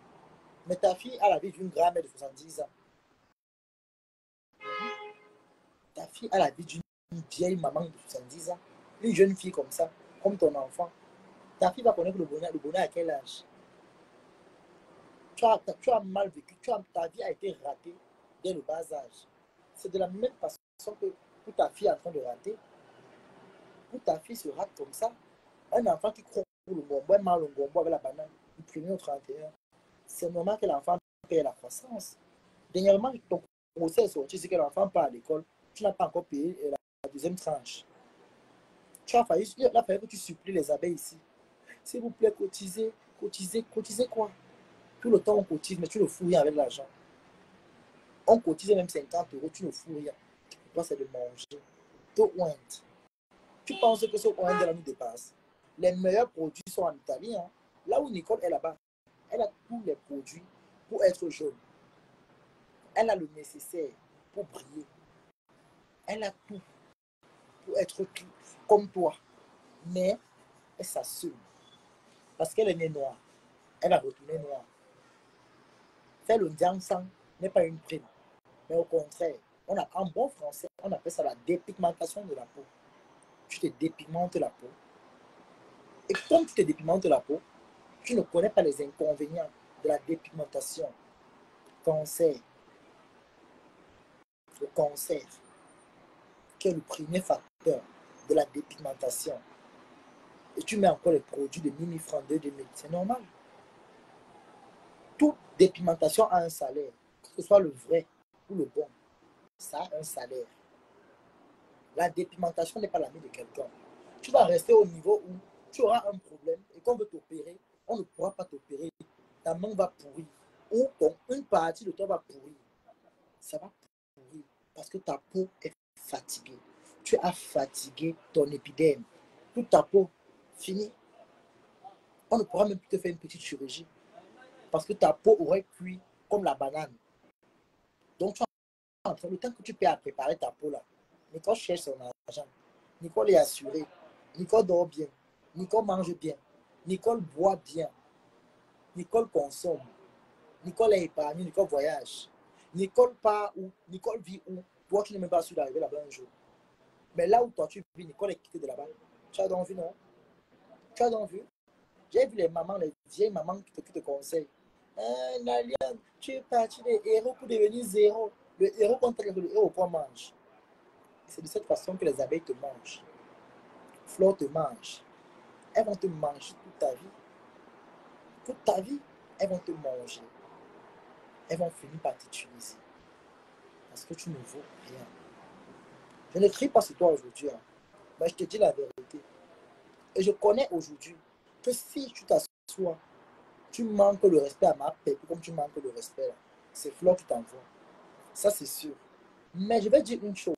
mais ta fille a la vie d'une grand-mère de 70 ans. Ta fille a la vie d'une vieille maman de 70 ans. Une jeune fille comme ça, comme ton enfant. Ta fille va connaître le bonheur à quel âge? Tu as mal vécu, ta vie a été ratée dès le bas âge. C'est de la même façon que pour ta fille en train de rater, pour ta fille se rate comme ça. Un enfant qui croit le gombo, mal le gombo avec la banane, du 1er au 31, c'est normal que l'enfant paye la croissance. Dernièrement, ton conseil est sorti, c'est que l'enfant part à l'école, tu n'as pas encore payé la deuxième tranche. Il a fallu que tu supplies les abeilles ici. S'il vous plaît, cotisez, cotisez, cotisez quoi? Tout le temps on cotise, mais tu ne fous rien avec l'argent. On cotise même 50 euros, tu ne fous rien. Toi, c'est de manger. To oint. Tu penses que ce oint là nous dépasse? Les meilleurs produits sont en Italie. Hein. Là où Nicole est là-bas, elle a tous les produits pour être jeune. Elle a le nécessaire pour briller. Elle a tout pour être tout comme toi. Mais elle s'assume. Parce qu'elle est née noire. Elle va retourner noire. Faire le diangsang n'est pas une prime. Mais au contraire, en bon français, on appelle ça la dépigmentation de la peau. Tu te dépigmentes la peau. Et comme tu te dépigmentes la peau, tu ne connais pas les inconvénients de la dépigmentation. Cancer. Le cancer, qui est le premier facteur de la dépigmentation. Et tu mets encore les produits de 1000 francs, 2000. C'est normal. Toute dépigmentation a un salaire. Que ce soit le vrai ou le bon, ça a un salaire. La dépigmentation n'est pas l'ami de quelqu'un. Tu vas rester au niveau où tu auras un problème et qu'on veut t'opérer, on ne pourra pas t'opérer. Ta main va pourrir. Ou une partie de toi va pourrir. Ça va pourrir parce que ta peau est fatiguée. Tu as fatigué ton épiderme. Toute ta peau, fini. On ne pourra même plus te faire une petite chirurgie parce que ta peau aurait cuit comme la banane. Donc, tu es en train, le temps que tu peux préparer ta peau là, Nicole cherche son argent. Nicole est assurée. Nicole dort bien. Nicole mange bien. Nicole boit bien. Nicole consomme. Nicole est épargnée. Nicole voyage. Nicole part où? Nicole vit où? Toi, tu n'es même pas sûr d'arriver là-bas un jour. Mais là où toi tu vis, Nicole est quittée de là-bas. Tu as donc vu, non? Tu as donc vu? J'ai vu les mamans, les vieilles mamans qui te conseillent. Nalian, tu es parti des héros pour devenir zéro. Le héros contre le héros qu'on mange. C'est de cette façon que les abeilles te mangent. Flore te mange. Elles vont te manger toute ta vie. Toute ta vie, elles vont te manger. Elles vont finir par t'utiliser. Parce que tu ne vaux rien. Je ne crie pas sur toi aujourd'hui, hein, mais je te dis la vérité. Et je connais aujourd'hui que si tu t'assois, tu manques le respect à ma paix, comme tu manques le respect là. C'est Flore qui t'envoie. Ça, c'est sûr. Mais je vais dire une chose.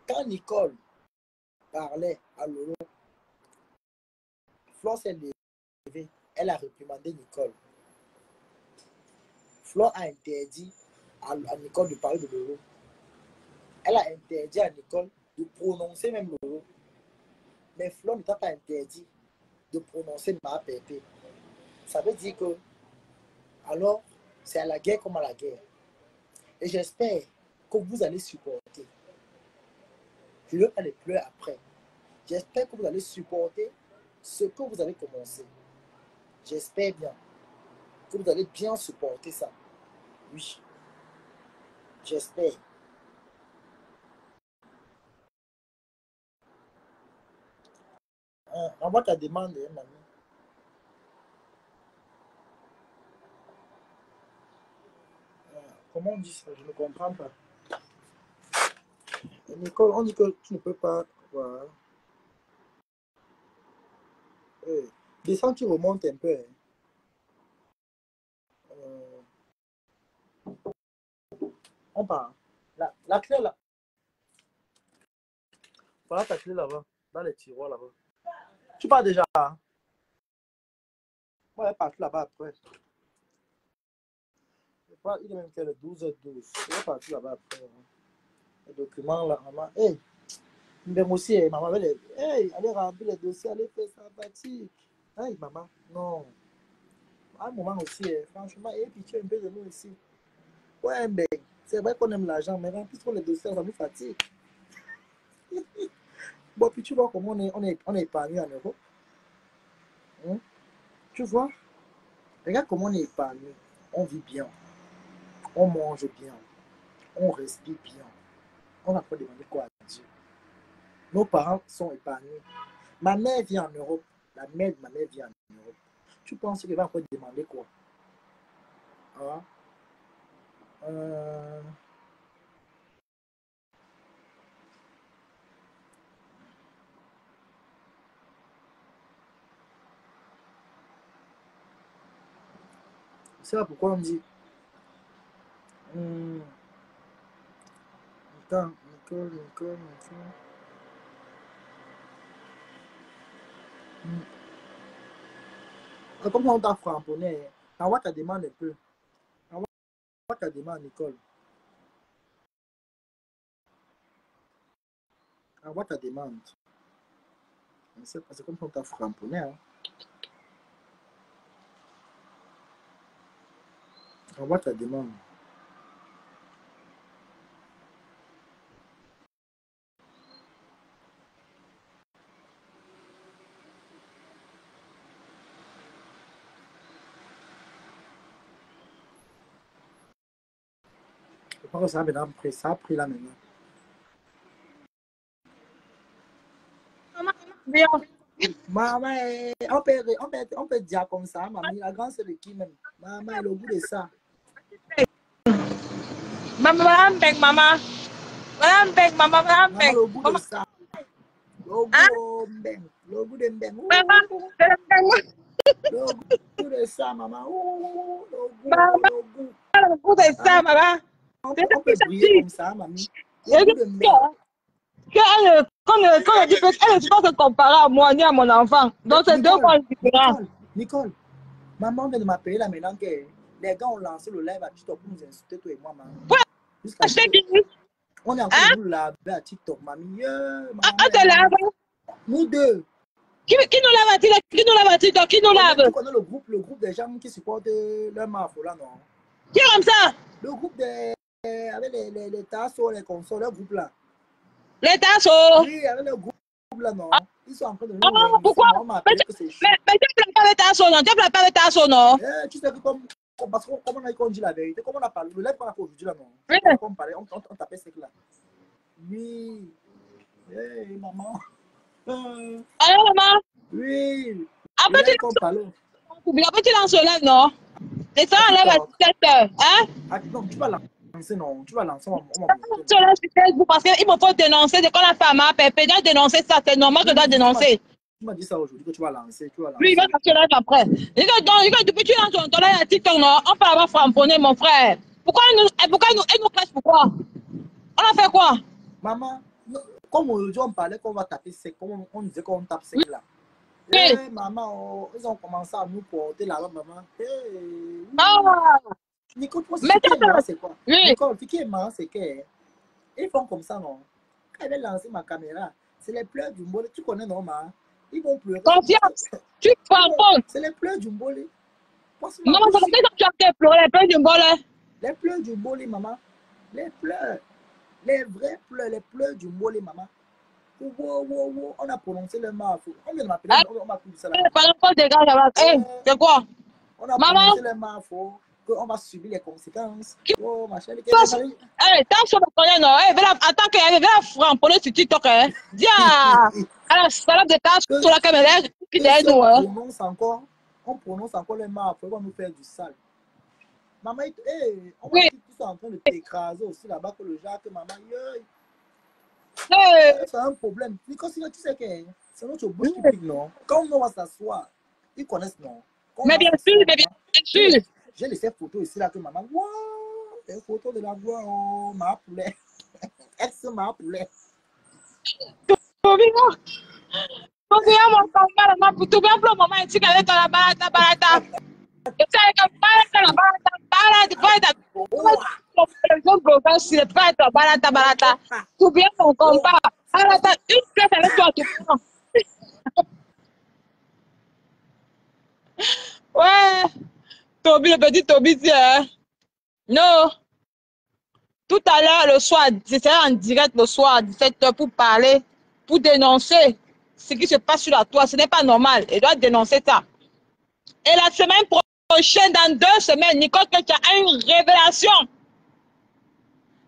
Quand Nicole parlait à Lolo, Flore s'est levée. Elle a réprimandé Nicole. Flore a interdit à Nicole de parler de Lolo. Elle a interdit à Nicole de prononcer même Lolo. Mais Flore ne t'a pas interdit de prononcer ma pépé. Ça veut dire que, alors, c'est à la guerre comme à la guerre. Et j'espère que vous allez supporter. Je ne veux pas les pleurer après. J'espère que vous allez supporter ce que vous avez commencé. J'espère bien que vous allez bien supporter ça. Oui, j'espère. Envoie ta demande, hein, mamie. Comment on dit ça? Je ne comprends pas. Nicole, on dit que tu ne peux pas. Voilà. Descends, tu remontes un peu. Hein. On part. La clé là. Voilà ta clé là-bas. Dans les tiroirs là-bas. Tu pars déjà. Hein? Moi, elle est partie là-bas après. Il est même fait le 12h12. Il est parti là-bas après. Hein. Les documents là, maman. Hey, même aussi, maman, hey, allez remplir les dossiers, allez faire sympathique. Aïe, maman, non. À un moment aussi, franchement, et pitié un peu de nous ici. Ouais, ben, c'est vrai qu'on aime l'argent, mais puisqu'on les dossiers, ça nous fatigue. Bon, puis tu vois comment on est épargné en Europe. Hein? Tu vois, regarde comment on est épargné. On vit bien, on mange bien, on respire bien. On n'a pas demandé quoi à Dieu. Nos parents sont épargnés. Ma mère vit en Europe. La mère de ma mère vit en Europe. Tu penses qu'elle va encore demander quoi? Hein? Euh, c'est là pourquoi on dit. Attends, Nicole. Comme on t'a framponné, envoie ta demande un peu. Envoie ta demande, Nicole. Envoie ta demande. C'est comme on t'a framponné. Hein. Envoie ta demande. Je pense que ça a maintenant pris. Ça a pris là maintenant. Bien. Maman, on peut dire comme ça, mamie. La grande c'est de qui même? Maman, elle est au bout de ça. Maman, beg, maman. Maman, beg, maman, maman, Maman, beg. le bout de ça. Hein? Le bout de mbeng. Maman, Le goût de ça, maman. maman, Le goût. le goût de ça, Hein? maman. On C'est ça peut qui se briller dit. comme ça, mamie. Le goût de mbeng. Quand elle dit elle ne peut pas se comparer à moi ni à mon enfant. Donc, c'est deux points différents. Nicole, maman vient de m'appeler là maintenant que les gars ont lancé le live à TikTok pour nous insulter, toi et moi, maman. Jusqu'à Acheter dire qui? on est en train Hein? de nous laver à TikTok, mamie. On te lave. Nous deux. Qui nous lave-t-il? Qui nous lave-t-il? Qui nous lave? Tu connais le groupe des gens qui supportent leur marfo là, non? Qui est comme ça? Le groupe avec les tassos, les consoles, le groupe là. Les tassos. Oui, avec le groupe là, non. Ils sont en train de nous Oh, pourquoi? on m'a appelé que c'est chaud. Mais tu ne plains pas les tassos, non? Tu ne plains pas les tassos, non? Tu sais que parce qu'on dit la vérité, comme on a parlé, le live qu'on a fait aujourd'hui là, non. Oui. On parlait, on tapait ce là. Oui. Hey, maman. Alors, maman? Oui. Après, tu lances le live, non? Et ça, on lève à 17h. Hein? Ah, non, tu vas lancer, non. Tu vas lancer, on va Sur Facebook parce qu'il me faut dénoncer de quand la femme a pépé. Je dois dénoncer ça, c'est normal que je dois dénoncer. Tu m'as dit ça aujourd'hui que tu vas lancer. Oui, il va lancer le live après. Depuis que tu lances ton live à TikTok, non? On peut avoir framponné, mon frère. Pourquoi elle nous clash? Pourquoi? On a fait quoi? Maman, comme aujourd'hui on parlait qu'on va taper sec, comme on disait qu'on tape sec là. Oui. Hey, maman, ils ont commencé à nous porter là-bas, maman. Hey, Ah! Nicole, toi, Mais ce qui est marrant, c'est quoi? Oui. Nicole, ce qui est marrant, c'est qu'ils font comme ça, non? Quand elle a lancé ma caméra, c'est les pleurs du mbole. Tu connais, non, ma? Ils vont pleurer. Confiance. Tu framponnes. C'est les pleurs du mbole. Maman, c'est comme ça que tu as fait pleurer les pleurs du mbole. Les pleurs du mbole, maman. Les pleurs. Les vrais pleurs, les pleurs du mbole, maman. On a prononcé le mot. On vient de m'appeler, on m'a dit ça là. C'est quoi? On a prononcé le mot, qu'on va subir les conséquences. Oh, ma chérie. Tant sur le collet, non. Attends qu'elle va framponner sur TikTok. Dis à la salade de tasse sur la caméra qui est nous. On prononce encore le mot, on va nous faire du sale. Maman, on va dire qu'ils sont en train de t'écraser aussi là-bas que le Jacques, maman. C'est un problème. Tu sais que c'est notre bouche qui pique, non? Quand on va s'asseoir, ils connaissent, non? Mais bien sûr. J'ai laissé photos ici, là, que maman, wow, les photos de la voix, oh, ma poulet. Ex-ma poulet. Tout bien, mon combat, tout bien, pour le moment, ici, qu'elle est dans la barata. Et ça, elle est dans la barata. Tout bien, mon combat. Une place avec toi, tout bien. Toby, le petit Toby, hein. Non. Tout à l'heure, le soir, c'était en direct le soir à 17h pour parler, pour dénoncer ce qui se passe sur la toile. Ce n'est pas normal. Il doit dénoncer ça. Et la semaine prochaine, dans 2 semaines, Nicole Ketia a une révélation.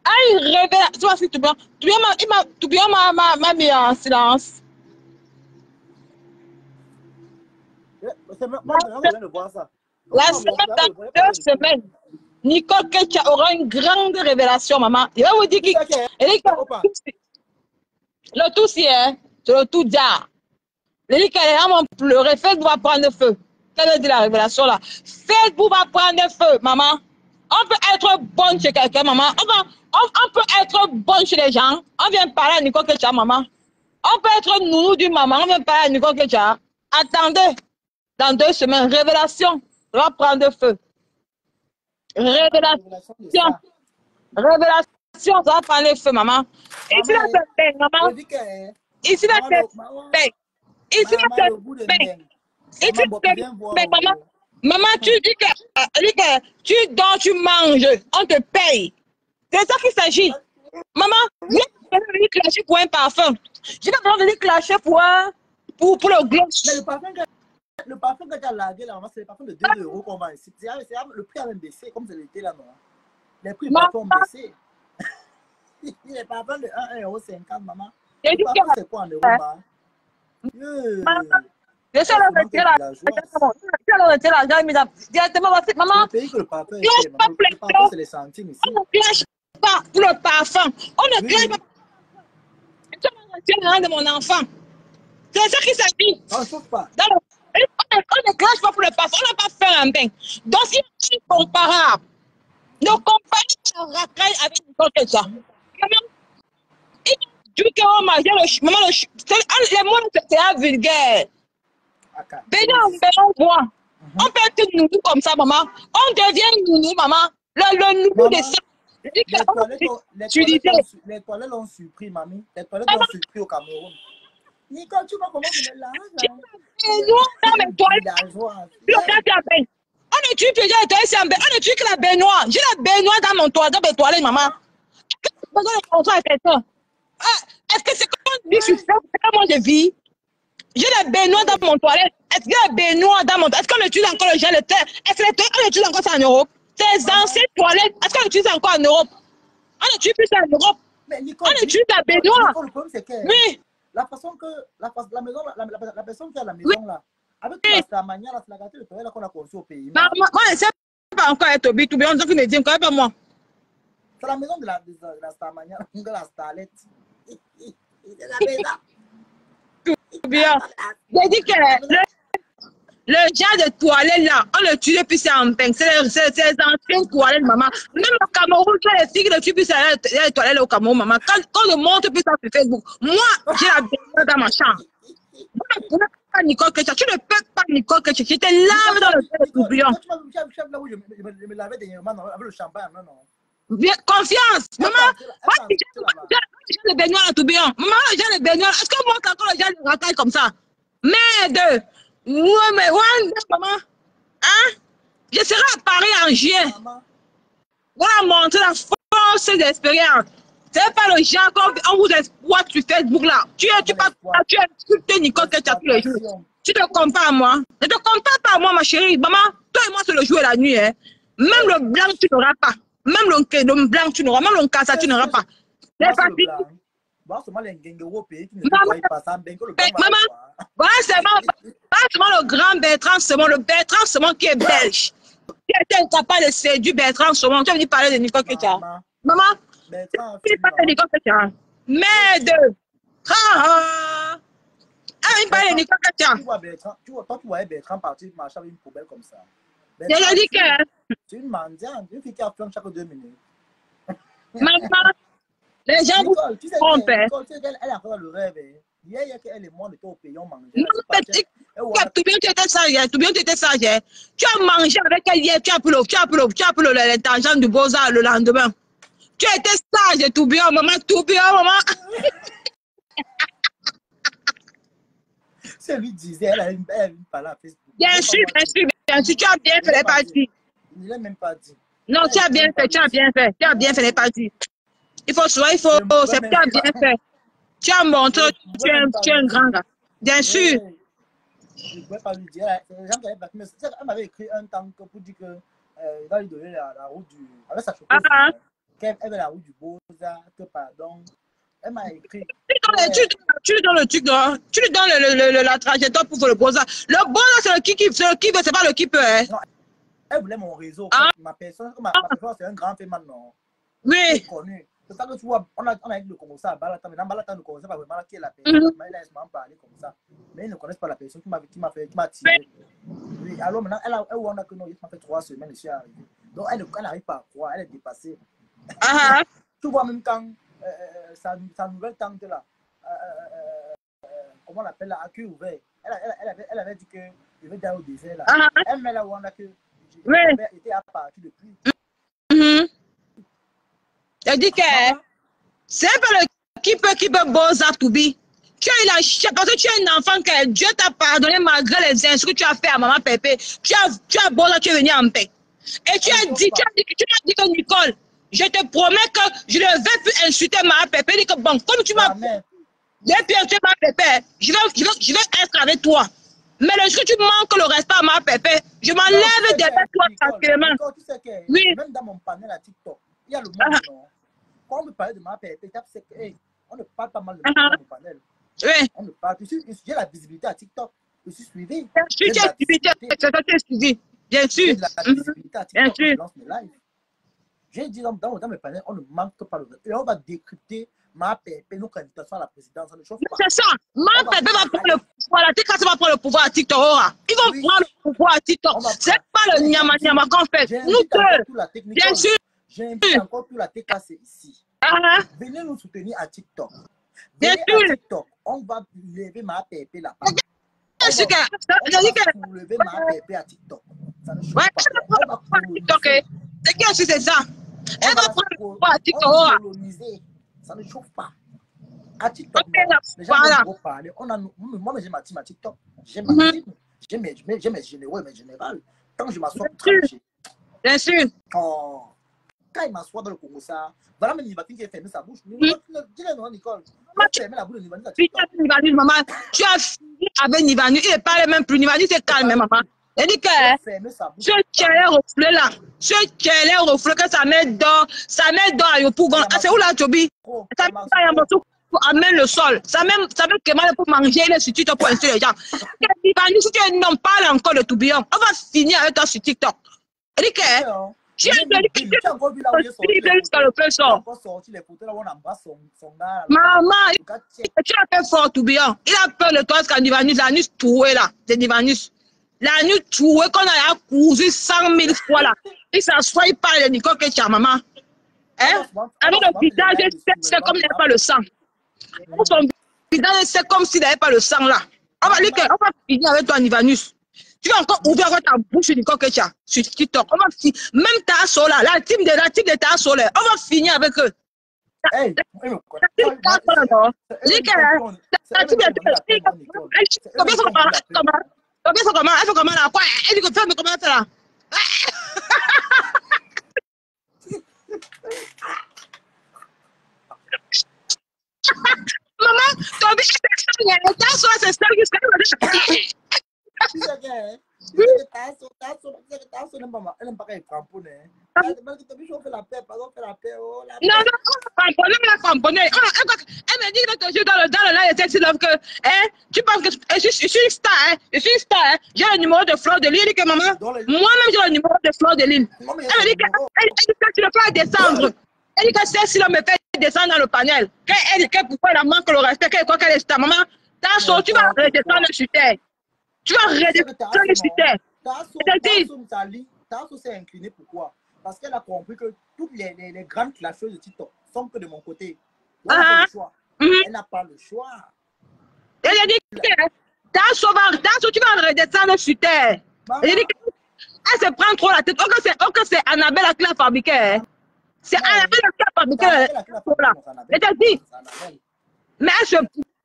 A une révélation. Tu vois, si Toubien m'a mis en silence. La semaine, dans 2 semaines, Nicole Ketia aura une grande révélation, maman. Il va vous dire qu'il le tout, c'est le tout d'art. Il dit qu'elle va pleurer, Facebook va prendre feu. Quelle est la révélation là? Facebook va prendre feu, maman. On peut être bonne chez quelqu'un, maman. On peut être bonne chez les gens. On vient parler à Nicole Ketia, maman. On peut être nounou du maman. On vient parler à Nicole Ketia. Attendez. Dans 2 semaines, révélation va prendre feu. Révélation. Révélation, ça va prendre feu, maman. Ici, là, c'est maman. Ici, là, c'est ici, là, c'est maman. Maman, tu dis que tu dors, tu manges, on te paye. C'est ça qu'il s'agit. Maman, je n'ai pas besoin de venir clasher pour un parfum. Je n'ai pas besoin de venir clasher pour le gloss. Mais le parfum que tu as largué là, c'est le parfum de 2 € qu'on vend ici. Le prix a même baissé, comme c'est l'été là, non? Les prix ont baissé. Les parfums de 1,50 €, maman. Le parfum, c'est quoi en euros, maman? Je sais là, directement, maman. Le pays que le parfum est cher, maman. Le parfum, c'est les centimes ici. On ne clashe pas pour le parfum. On ne clashe pas. Tu vas de mon enfant. C'est ça qui s'agit. Non, je ne trouve pas. On ne clashe pas pour le parfum. On n'a pas fait un bain. Donc, si c'est comparable, ne comparez pas la racaille avec Nicole Ketia. Il dit qu'on mange le maman, les mots, c'est vulgaire. On voit. On peut être nounou comme ça, maman. On devient nounou, maman. Le nounou de ça. Les toilettes l'ont surpris, mamie. Les toilettes l'ont surpris au Cameroun. Nicole, tu vois comment tu me laves? On ne tue plus, on ne tue que la baignoire. J'ai la baignoire dans mon toilette, dans mes toilettes, maman. Est-ce que c'est comme je suis fait, c'est comment je vis? J'ai la baignoire dans mon toilette. Est-ce qu'il y a la baignoire dans mon toilette? Est-ce qu'on utilise encore le gel de terre? Est-ce qu'on utilise encore ça en Europe? Ces anciennes toilettes, est-ce qu'on utilise encore en Europe? On n'utilise plus ça en Europe. On utilise la baignoire. Le problème, c'est que oui. La personne qui a la maison là, avec la manière, la gâteau de toilette qu'on a conçu au pays. Moi, je ne sais pas encore être Toby, on dit qu'il me dit encore pas moi. C'est la maison de la manière, de la starlette. C'est la maison. Bien. J'ai dit que le genre de toilette là, on le tue depuis c'est en peine. C'est les anciennes toilettes, maman. Même au Cameroun, tu as les filles qui le tuent depuis les toilettes au Cameroun, maman. Quand je monte plus ça sur Facebook, moi, j'ai la baignoire dans ma chambre. Moi, je ne peux pas Nicole Ketia. Tu ne peux pas Nicole Ketia. Je te lave dans le tourbillon. Tu m'as vu, je me lavais dernièrement avec le champagne, non, non. Confiance, maman. Moi, j'ai le baignoire dans le tourbillon. Maman, j'ai le baignoire. Est-ce que moi, encore le genre de racaille comme ça? Merde! Ouais, mais ouais, maman. Hein? Je serai à Paris en juillet. Voilà, montrer la force d'expérience. C'est pas le genre qu'on vous exploite sur Facebook là. Tu insultes Nicole Ketia tous les jours. Tu te compares à moi. Ne te compare pas à moi, ma chérie. Maman, toi et moi, c'est le jour et la nuit. Hein. Même le blanc, tu n'auras pas. Même le blanc, tu n'auras pas. Même le casa, tu n'auras pas. C'est facile. Maman, voilà seulement le grand Bertrand Semon, le Bertrand Semon qui est belge. Qui était incapable de séduire Bertrand Semon. Tu as venu parler de Nicole Ketia. Maman, tu parles de Nicole Ketia. Merde. Ah, il parle de Nicole Ketia. Tu voyais Bertrand partir marcher avec une poubelle comme ça. J'ai dit que... C'est une mendiante, une fille qui a flamme chaque 2 minutes. Maman, les gens vous trompent. Elle a encore le rêve. Hier, elle et moi, on était au pays, on mangeait. Tout bien, tu étais sage. Tout bien, tu étais sage. Tu as mangé avec elle hier, tu as pris l'intelligence du beau-art le lendemain. Tu étais sage, tout bien, maman, tout bien, maman. C'est lui disait, elle a une parole à Facebook. Bien sûr, tu as bien fait les parties. ne l'ai même pas dit. Non, tu as bien fait, tu as bien fait. Tu as bien fait, n'est pas dit. Il faut, c'est tu as bien fait. Tu as montré, tu es un grand gars. Bien sûr. Je ne pouvais pas lui dire. Les gens qui avaient battu, mais elle m'avait écrit un temps pour dire que il va lui donner la route du. Avec sa chocolat. Qu'elle avait la route du Beaux-Arts, que pardon. Elle m'a écrit. Tu lui donnes le truc, tu lui donnes la trajectoire pour faire le Beaux-Arts. Le Beaux-Arts, c'est le qui veut, c'est pas le qui peut. Hein. Non, elle voulait mon réseau. Ma personne, c'est un grand fait maintenant. Oui. Connu. C'est ça que tu vois, on a eu le Congo à Balata, mais dans Balata, ne connaissait pas vraiment qui est la personne. Mais là, ils m'ont parlé comme ça. Mais ils ne connaissent pas la personne qui m'a tiré. Oui, alors maintenant, elle a que non, il m'a fait 3 semaines, je suis arrivé. Donc, elle n'arrive pas à croire, elle est dépassée. Tu vois, même quand sa nouvelle tante là, comment on l'appelle là, à cul ouvert, elle avait dit que je vais d'aller au désert là. Elle m'a là où on a que j'étais à partir depuis. Elle dit que c'est pas le qui peut Beaux-Arts to be. Tu as eu la chance parce que tu es un enfant que Dieu t'a pardonné malgré les insultes que tu as fait à maman Pépé. Tu as Beaux-Arts, tu es venu en paix. Et tu as dit que Nicole, je te promets que je ne vais plus insulter maman Pépé. Elle dit que bon, comme tu m'as depuis insulté maman Pépé, je vais être avec toi. Mais lorsque tu manques le respect à maman Pépé, je m'enlève derrière toi tranquillement. Tu sais que même dans mon panel à TikTok, il y a le monde, non? Quand on me parle de ma Pépé, c'est que on ne parle pas mal de mon panel. Oui. On ne parle. J'ai la visibilité à TikTok. Je suis suivi. J'ai la visibilité. Bien sûr. J'ai la visibilité à TikTok. Je lance mes lives. J'ai dit dans mes panels, on ne manque pas de. Et on va décrypter ma Pépé, nos candidatures à la présidence. C'est ça. Ma Pépé va prendre le pouvoir. La TikTok va prendre le pouvoir à TikTok. Ils vont prendre le pouvoir à TikTok. C'est pas le nyama qu'on fait. Nous deux. Bien sûr. J'invite encore toute la TKC ici. Venez nous soutenir à TikTok. Bien sûr. À TikTok, on va lever ma Pépé là-bas. On va lever ma Pépé à TikTok. Ça ne chauffe pas. C'est qui aussi, c'est ça? Elle va prendre le pouvoir à TikTok. Ça ne chauffe pas. À TikTok, les gens vont parler. Moi, j'ai ma team à TikTok. J'ai ma team. J'ai mes généraux et mes générales. Quand je m'assois pour travailler. Bien sûr. Quand il m'assoit dans le Congo, ça, voilà même Nivatin qui a fermé sa bouche. Dis-le, Nicole. Tu as fermé la bouche de Nivatin. Maman, tu as fini avec Nivatin. Il ne parle même plus. Nivatin, c'est calme, maman. Elle dit que ce tchèlè reflet là, ce tchèlè reflet que sa mère dort à Yopougon. C'est où là, Tobi? Ça amène le sol. Ça même mal pour manger les sur TikTok pour insulter les gens. Nivatin, si tu n'en parles encore de Tourbillon, on va finir avec toi sur TikTok. Elle dit que tu as encore vu là où il est sorti les photos là où on embrasse son gars. Maman, tu as fait fort Tourbillon. Il a peur de toi, parce qu'à Nivanus, la nuit trouée là, c'est Nivanus. La nuit trouée qu'on a cousu 100 000 fois là. Il s'assoit, il parle de Nicole que tu as maman. Hein? Avec le visage, c'est comme s'il n'y avait pas le sang. Son visage, c'est comme s'il n'y avait pas le sang là. On va finir avec toi, Nivanus. Tu vas encore ouvrir ta bouche, Nicole, que tu as sur TikTok. On va finir. Même ta soeur là, la team de ta soeur là, on va finir avec eux. Elle fait comment là? Quoi? Elle dit que fais comment ça là? Maman, ton biche c'est ça, c'est ça jusqu'à tu sais que ta soeur n'aime pas qu'elle cramponne. Elle fait la paix, pardon, fait la paix. Non, la cramponne. Elle me dit que je suis dans le live de Sexy Love que tu penses que je suis une star, je suis une star. J'ai le numéro de Fleur de Lille. Elle dit que maman, moi-même j'ai le numéro de Fleur de Lille. Elle me dit que tu le fais descendre. Elle dit que Sexy Love me fait descendre dans le panel. Pourquoi elle manque le respect, qu'elle est star. Maman, ta soeur, tu vas redescendre sur terre. Tu vas redescendre sur terre. Ta soeur s'est inclinée, pourquoi? Parce qu'elle a compris que toutes les grandes clasheuses de TikTok sont que de mon côté. Elle n'a pas le choix. Elle n'a pas le choix. Elle a dit que ta soeur, tu vas redescendre sur terre. Elle dit qu'elle se prend trop la tête. Ok, c'est Annabelle qui l'a fabriqué. C'est Annabelle qui l'a fabriqué. Elle t'a dit. Mais elle se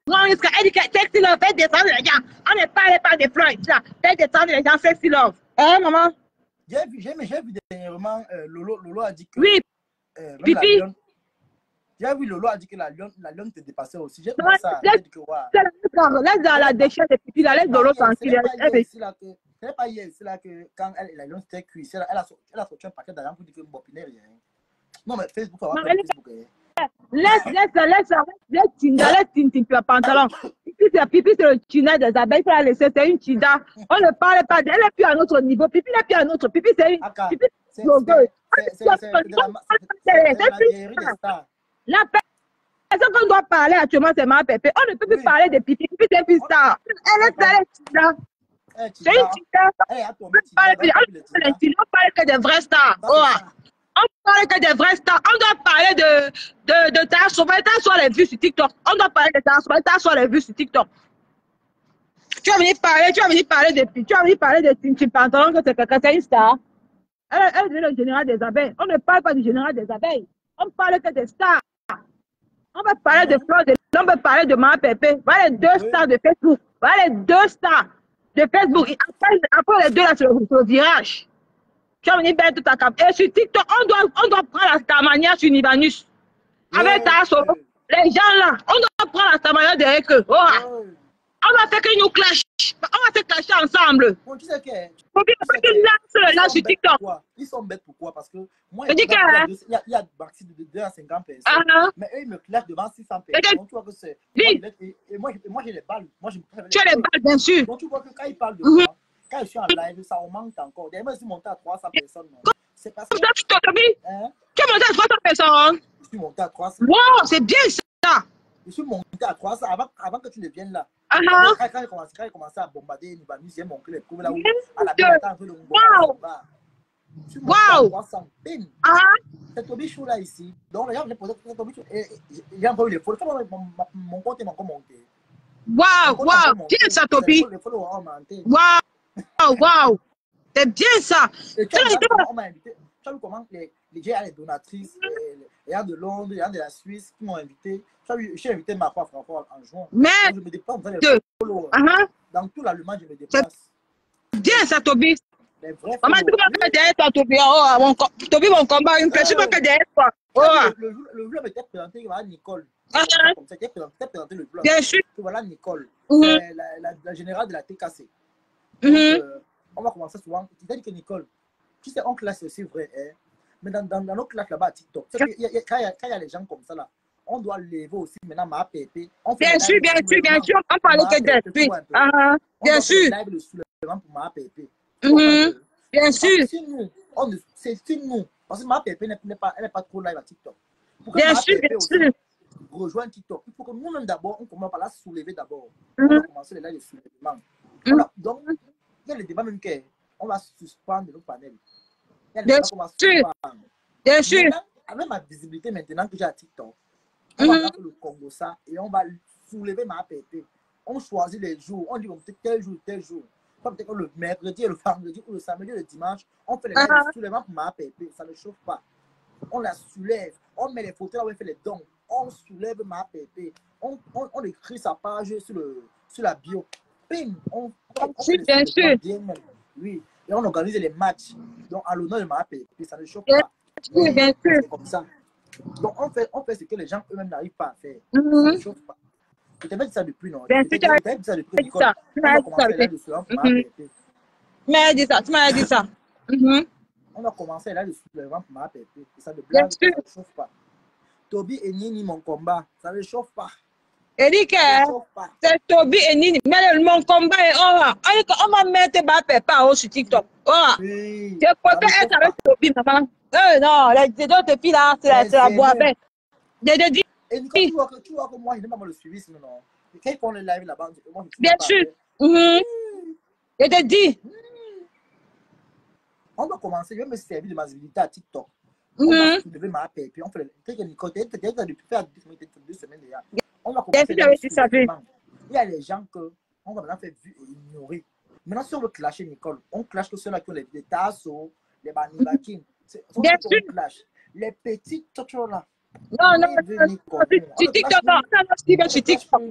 prend jusqu'à. Elle dit que Sexy Love fait descendre les gens. On ne parle pas des fleurs. Fait descendre les gens, Sexy Love. Hein, maman? J'ai vu dernièrement, Lolo a dit que Oui, même la Pipi. lionne. J'ai vu Lolo a dit que la lionne te dépassait aussi. J'ai commencé à Laisse dire que waouh. dans la déchet de Pipi, laisse de l'eau tranquille. Ce n'est pas hier ici là que quand la lionne s'était cuite, elle a sorti un paquet d'argent pour dire que Mbopine rien. Non, mais Facebook, ça va pas Facebook. Laisse Tinda, laisse Tintin pantalon. Pipi, c'est le Tina des abeilles, il faut la laisser, c'est une Tinda. On ne parle pas d'elle, elle n'est plus à notre niveau. Pipi n'est plus à notre. Pipi, c'est une. Pipi, c'est la personne qu'on doit parler actuellement, c'est ma Pépé. On ne peut plus parler de Pipi. Pipi, c'est plus star. Elle est Tinda. C'est une Tinda. On parle que des vrais stars. On parle que des vrais stars. On doit parler de ta soirée, ta soirée les vues sur TikTok. On doit parler de ta soirée les vues sur TikTok. Tu vas venir parler de Pipi. Tu vas venir parler de Tintin Pantalon, que c'est quelqu'un, c'est une star. Elle est le général des abeilles. On ne parle pas du général des abeilles. On parle que des stars. On va parler de Flore, on va parler de Ma Pépé. Voilà les deux stars de Facebook. Voilà les deux stars de Facebook. Et après les deux, là, c'est le virage. Tu vas venir mettre ta cape. Et sur TikTok, on doit prendre ta manière sur Nibanus. Avec ta solo. Les gens là, on doit prendre ta manière derrière eux. On va faire qu'ils nous clashent. On va se clasher ensemble. Bon, tu sais que. Là sur TikTok. Ils sont bêtes pourquoi? Parce que moi, il y a partie de 250 personnes. Mais eux, ils me clashent devant 600 personnes. Donc, tu vois que c'est. Et moi, j'ai les balles. Tu as les balles, bien sûr. Donc, tu vois que quand ils parlent de moi, quand je suis en live, ça augmente encore. D'ailleurs, moi, je suis monté à 300 personnes. C'est parce que. Tu es monté à 300 personnes? Je suis monté à 300. Wow, c'est bien ça. Je suis monté à 300 avant que tu ne viennes là. Quand il commençait à bombarder Nibanus, j'ai montré les preuves là où à la belle temps, le je suis monté à 300. C'est Toby Chou là ici. Donc, les gens venaient poser Toby Chou. J'ai envoyé les photos. Mon compte est encore monté. Waouh, bien ça, Toby. Waouh. C'est bien ça. Et tu as vu comment les gens, les donatrices, les gens de Londres, les gens de la Suisse qui m'ont invité. J'ai invité ma foi François en juin. Mais je me déplace dans tout l'Allemagne, je me déplace. Bien ça, Toby. Les vrais maman, tu peux pas derrière toi, Toby. Toby, mon combat, une personne pas derrière toi. Le vlog était présenté par Nicole. C'était présenté le vlog. Bien sûr. Voilà Nicole, la générale de la TKC. On va commencer souvent. Tu t'as dit que Nicole, tu sais, on classe aussi vrai, hein? Mais dans nos classes là-bas à TikTok, quand il y a les gens comme ça là, on doit lever aussi maintenant ma PP. Bien sûr, on parle que d'être. Bien sûr. Le soulèvement pour ma PP. Bien sûr. C'est nous. Parce que ma PP n'est pas trop live à TikTok. Bien sûr, bien sûr. Rejoindre TikTok. Il faut que nous-mêmes d'abord, on commence par la soulever d'abord. On va commencer les lives de soulèvement. Donc, il y a le débat même qu'on va suspendre nos panels. Bien sûr. Avec ma visibilité maintenant que j'ai à TikTok, on va faire le Congo ça et on va soulever ma PP. On choisit les jours. On dit tel jour, tel jour. Peut-être le mercredi, le vendredi ou le samedi, le dimanche, on fait les lives de soulèvement pour ma PP. Ça ne chauffe pas. On la soulève. On met les photos là où on fait les dons. On soulève ma PP. On écrit sa page sur la bio. Pim, bien sûr. Oui. Et on organise les matchs. Donc, à l'honneur de ma PP, ça ne chauffe pas. Bien sûr. C'est comme ça. Donc, on fait ce que les gens eux-mêmes n'arrivent pas à faire. Ça ne chauffe pas. Je t'avais dit ça depuis, non? Bien sûr, tu m'as dit ça. On a commencé là le soulèvement pour ma PP. Ça ne blague, ça ne chauffe pas. Toby et Nini, mon combat, ça ne chauffe pas. Eric, c'est Toby et Nini. Mais mon combat est on va mettre ma pépé sur TikTok. Oui. Je peux être avec Toby, maman. Non, les autres filles là, c'est la boîte. Et Nicole, tu vois que moi, je n'ai pas le suivi, non. Quand ils font le live là-bas, moi, bien sûr. Je te dis. On va commencer, je vais me servir de ma visibilité à TikTok. On va soulever ma paix, puis on fait le truc que Nicole, tu as depuis faire 2 semaines déjà. On va commencer. Il y a les gens que on va maintenant faire vu et ignorer. Maintenant, si on veut clasher Nicole, on clash que ceux-là qui ont les tassos, les banibakin. Bien sûr. Les petits totos là. Non. Sur TikTok, non, sur TikTok.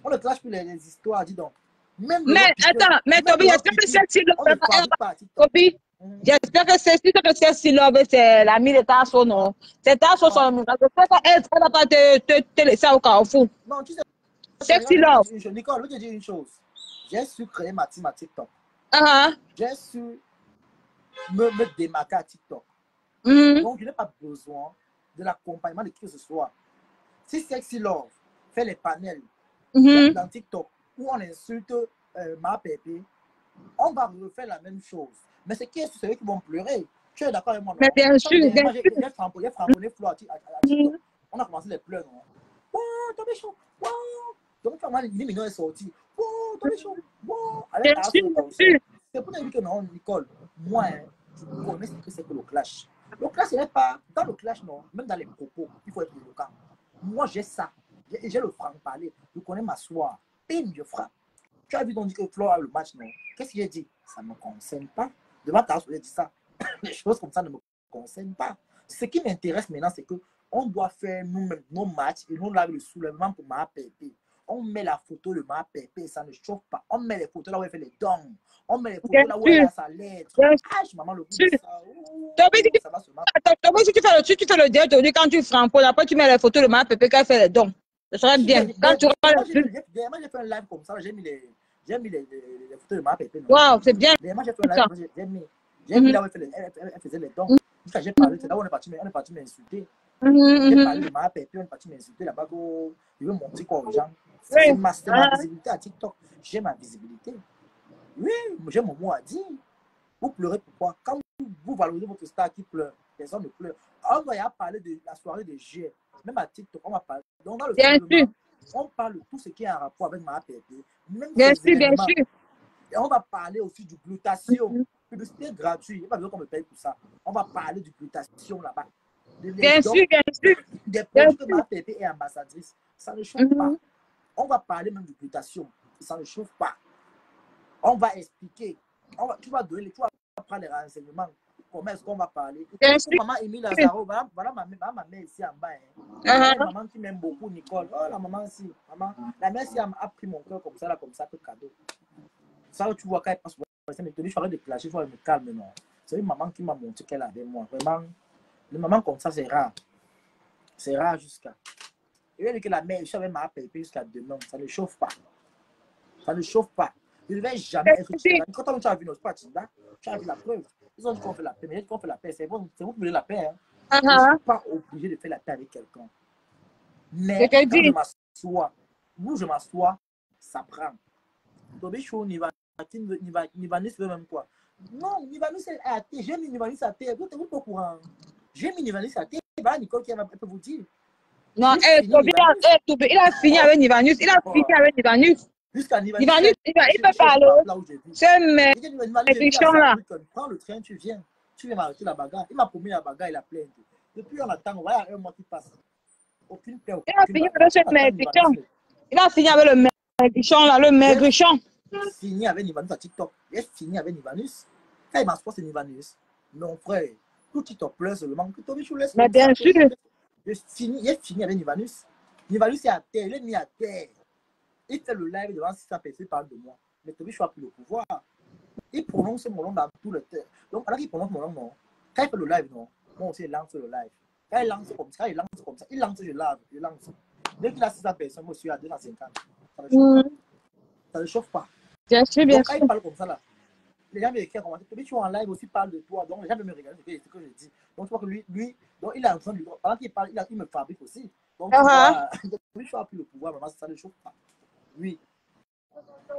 On le clash pour les histoires, dis donc. Même mais attends, mais Toby, est-ce que c'est si Toby, J'espère que c'est si love, c'est l'ami de Tasso, non. C'est Tasso son ami. J'espère qu'elle ne va pas te laisser au carrefour. Non, tu sais, Sexy regarde, love. Nicole, je vais te dire une chose. J'ai su créer ma team à TikTok. J'ai su me démarquer à TikTok. Donc, je n'ai pas besoin de l'accompagnement de qui que ce soit. Si Sexy Love fait les panels dans TikTok où on insulte ma pépé, on va refaire la même chose. Mais c'est qui est-ce qui vont pleurer? Tu es d'accord avec moi, non? Mais bien sûr, bien sûr. J'ai framponné Flo à TikTok. On a commencé les pleurs, non? Wow, tombé chaud. Wow. Donc, quand les millions est sorti. Wow, tombé chaud. Wow. Avec la sûr, bien sûr. c'est pour te dire que non, Nicole, moi, je connais ce que c'est que le clash. Le clash, ce n'est pas dans le clash, non, même dans les propos, il faut être éloquent. Moi, j'ai ça. J'ai le franc-parler. Je connais ma soie. Pim, je frappe. Tu as vu, on dit que Flo a le match, non? Qu'est-ce qu'il a dit? Ça ne me concerne pas. Devant ta j'ai dit ça. Les choses comme ça ne me concernent pas. Ce qui m'intéresse maintenant, c'est qu'on doit faire nous-mêmes nos matchs et nous, là, le soulèvement pour ma pépé. On met la photo de ma pépé, ça ne chauffe pas. On met les photos là où elle fait les dons. On met les photos là où elle a sa lettre. Ah, maman, le goût de ça. Ça va seulement. Si tu fais le direct, quand tu frappes, après tu mets les photos de ma pépé quand elle fait les dons. Ça serait bien. Quand tu moi, j'ai fait un live comme ça, j'ai mis les photos de ma pépé. Waouh, c'est bien. Moi, j'ai fait un live, j'ai mis là où elle faisait les dons. Jusqu'à j'ai parlé, c'est là où on est parti m'insulter. J'ai parlé de ma pépé, on est parti m'insulter là-bas. Je veux montrer quoi aux gens. C'est ma visibilité à TikTok. J'ai ma visibilité. Oui, j'ai mon mot à dire. Vous pleurez pourquoi? Quand vous valorisez votre star qui pleure, personne ne pleure. On va parler de la soirée de juillet. Même à TikTok, on va parler. Donc, dans le film, on parle de tout ce qui est en rapport avec ma pépé. Même bien sûr. Et on va parler aussi du glutathion. Publicité gratuite. Il n'y a pas besoin qu'on me paye pour ça. On va parler du glutathion là-bas. Bien sûr. Des produits que ma pépé est ambassadrice. Ça ne chauffe pas. On va parler même du glutathion. Ça ne chauffe pas. On va expliquer. Tu vas prendre les renseignements. Comment est-ce qu'on va parler? Maman Émile Lazaro, voilà ma mère ici en bas. Hein. Maman qui m'aime beaucoup, Nicole. Oh, la maman ici. Maman, la mère ici a pris mon cœur comme ça, que cadeau. Ça, tu vois, quand elle passe, je ferai des clashes, il faut me calmer, non. C'est une maman qui m'a montré qu'elle avait moi. Vraiment, les mamans comme ça, c'est rare. C'est rare jusqu'à. Il y a que la mère, je savais ma pépé jusqu'à demain. Ça ne chauffe pas. Ça ne chauffe pas. Je ne vais jamais être tiré. Quand tu as vu notre parti là, tu as vu la preuve. Ils ont dit qu'on fait la paix, mais qu'on fait la paix. C'est vous qui voulez la paix. Hein. Je ne suis pas obligé de faire la paix avec quelqu'un. Mais quand je m'assois, où je m'assois, ça prend. Tobi Chou, Nivanis veut même quoi? Non, Nivanis est athée. J'ai mis Nivanis athée. Vous êtes au courant. J'ai mis Nivanis athée. Voilà, Nicole qui peut vous dire. Non, il a fini avec Nivanus. Il a fini avec Nivanus. Jusqu'à Nivanus, il peut parler. C'est méchant là. Prends le train, tu viens m'arrêter la bagarre. Il m'a promis la bagarre, il a plaint. Depuis, on attend, voilà un mois qui passe. Aucune paix. Il a fini avec ce maigrichon. Il a fini avec le maigrichon là, le maigrichon. Il a fini avec Nivanus à TikTok. Il a fini avec Nivanus. Quand il m'assoit, c'est Nivanus. Non, frère, tout TikTok pleure seulement. Mais bien sûr. Il a fini avec Nivanus. Nivanus est à terre, il est mis à terre. Il fait le live devant 600 personnes, il parle de moi. Mais Tobi Chou a pris le pouvoir. Il prononce mon nom dans tout le temps. Donc, alors qu'il prononce mon nom, non. Quand il fait le live, non. Moi aussi, il lance le live. Quand il lance comme ça, il lance, je lance. Dès qu'il a 600 personnes, moi, je suis à 250. Ça ne chauffe pas. Bien sûr, donc, quand il parle comme ça, là, les gens me écrivent comment Tobi Chou en live aussi parle de toi. Donc, les gens me regarder ce que je dis. Donc, tu vois que lui, donc, il est en train de. Pendant qu'il parle, il me fabrique aussi. Donc, Tobi Chou a pris le pouvoir, maman, ça ne chauffe pas. Oui.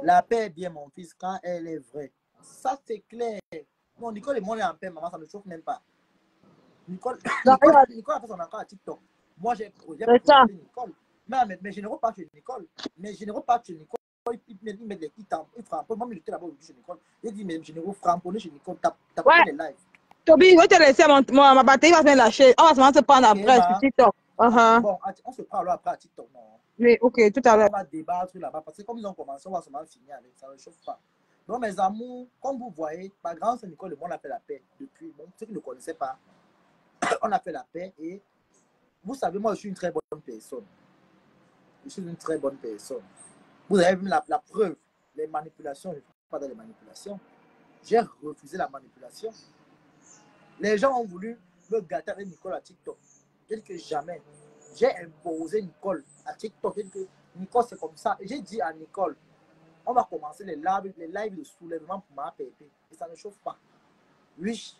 La paix est bien, mon fils, quand elle est vraie. Ça, c'est clair. Non, Nicole et moi, on est en paix, maman, ça ne chauffe même pas. Nicole a fait son encore à TikTok. Moi, j'ai projet Nicole. Mais je ne repars chez Nicole. Il met des kits, il frappe. Moi, il était là-bas chez Nicole. Il dit, mais je ne reframponne chez Nicole. T'as pas les lives. Tobi, je vais te laisser ma batterie va se lâcher. On va se prendre après sur TikTok. Bon, on se prend alors après à TikTok, non? Oui, ok, tout à l'heure. On va débattre là-bas parce que comme ils ont commencé, on va seulement finir avec ça, ne chauffe pas. Donc, mes amours, comme vous voyez, ma grande sœur Nicole et moi, on a fait la paix depuis. Bon, ceux qui ne connaissaient pas, on a fait la paix et vous savez, moi, je suis une très bonne personne. Je suis une très bonne personne. Vous avez vu la preuve, les manipulations, je ne fais pas dans les manipulations. J'ai refusé la manipulation. Les gens ont voulu me gâter avec Nicole à TikTok. J'ai dit que jamais. J'ai imposé Nicole à TikTok. J'ai dit que Nicole, c'est comme ça. Et j'ai dit à Nicole, on va commencer les lives de soulèvement pour ma PP. Et ça ne chauffe pas. Oui.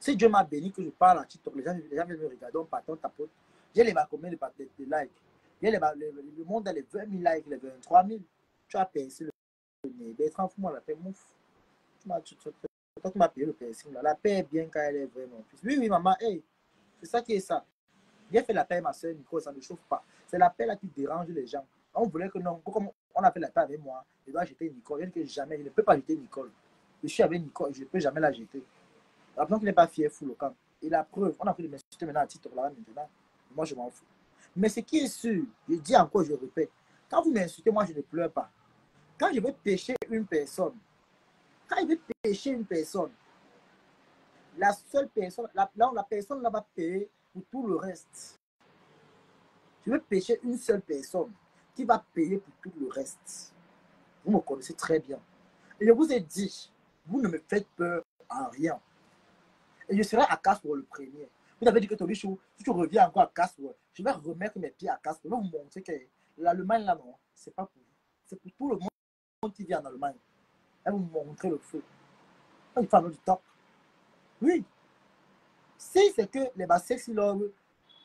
Si Dieu m'a béni que je parle à TikTok, les gens viennent me regarder, on parle, on tapote. J'ai les combien de likes. Le monde a les 20 000 likes, les 23 000. Tu as percé le nez. Bertrand, fous-moi la paix, mouf. Toi, tu m'as payé le piercing. La paix est bien quand elle est vraiment. Oui, oui, maman, hey, c'est ça qui est ça. J'ai fait la paix, ma soeur Nicole, ça ne chauffe pas. C'est la paix là qui dérange les gens. On voulait que non, comme on a fait la paix avec moi, je dois jeter Nicole. Je dis que jamais, je ne peux pas jeter Nicole. Je suis avec Nicole, je ne peux jamais la jeter. Rappelons qu'il n'est pas fier fou le camp. Et la preuve, on a pris de m'insulter maintenant à titre là maintenant. Moi, je m'en fous. Mais ce qui est sûr, je dis encore, je répète, quand vous m'insultez, moi, je ne pleure pas. Quand je vais pécher une personne, la seule personne, la personne là va payer pour tout le reste. Je vais pécher une seule personne qui va payer pour tout le reste. Vous me connaissez très bien. Et je vous ai dit, vous ne me faites peur en rien. Et je serai à Casper le premier. Vous avez dit que Tobichou, si tu reviens encore à Casper, je vais remettre mes pieds à Casper. Je vais vous montrer que l'Allemagne là, non, c'est pas pour vous. C'est pour tout le monde qui vit en Allemagne. Elle va vous montrer le feu. Elle va faire du top. Oui. Si c'est que les Bassex,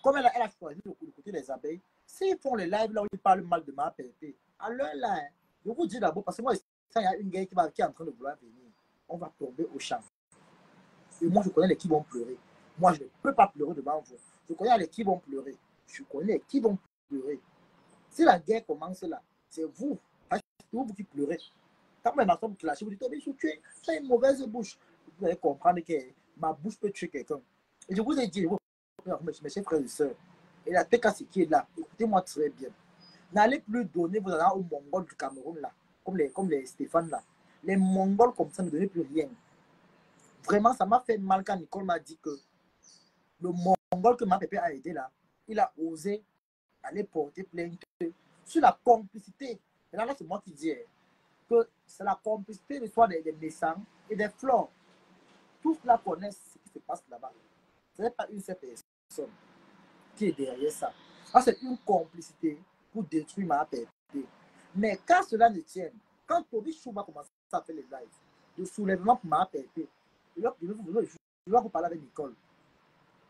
comme elle a choisi le côté des abeilles, s'ils font les lives là où ils parlent mal de ma PP, alors là, je vous dis d'abord, parce que moi, il y a une gueule qui est en train de vouloir venir, on va tomber au champ. Et moi, je connais les qui vont pleurer. Moi, je ne peux pas pleurer devant vous. Je connais les qui vont pleurer. Je connais qui vont pleurer. Si la guerre commence là, c'est vous. C'est vous qui pleurez. Quand même, vous clashez, vous dites, oh, tu as une mauvaise bouche. Vous allez comprendre que ma bouche peut tuer quelqu'un. Et je vous ai dit, mes chers frères et sœurs, et la TKC qui est là, écoutez-moi très bien. N'allez plus donner vos argent aux Mongols du Cameroun là, comme les Stéphane là. Les Mongols comme ça ne donnez plus rien. Vraiment, ça m'a fait mal quand Nicole m'a dit que le Mongol que ma pépé a aidé là, il a osé aller porter plainte sur la complicité. Et là, c'est moi qui dis que c'est la complicité de soit des naissants et des fleurs. Tous là connaissent ce qui se passe là-bas. Ce n'est pas une seule personne qui est derrière ça. C'est une complicité pour détruire ma pépé. Mais quand cela ne tient, quand Toby Chou va commencer à faire les lives de soulèvement pour ma pépé, je vais vous parler avec Nicole.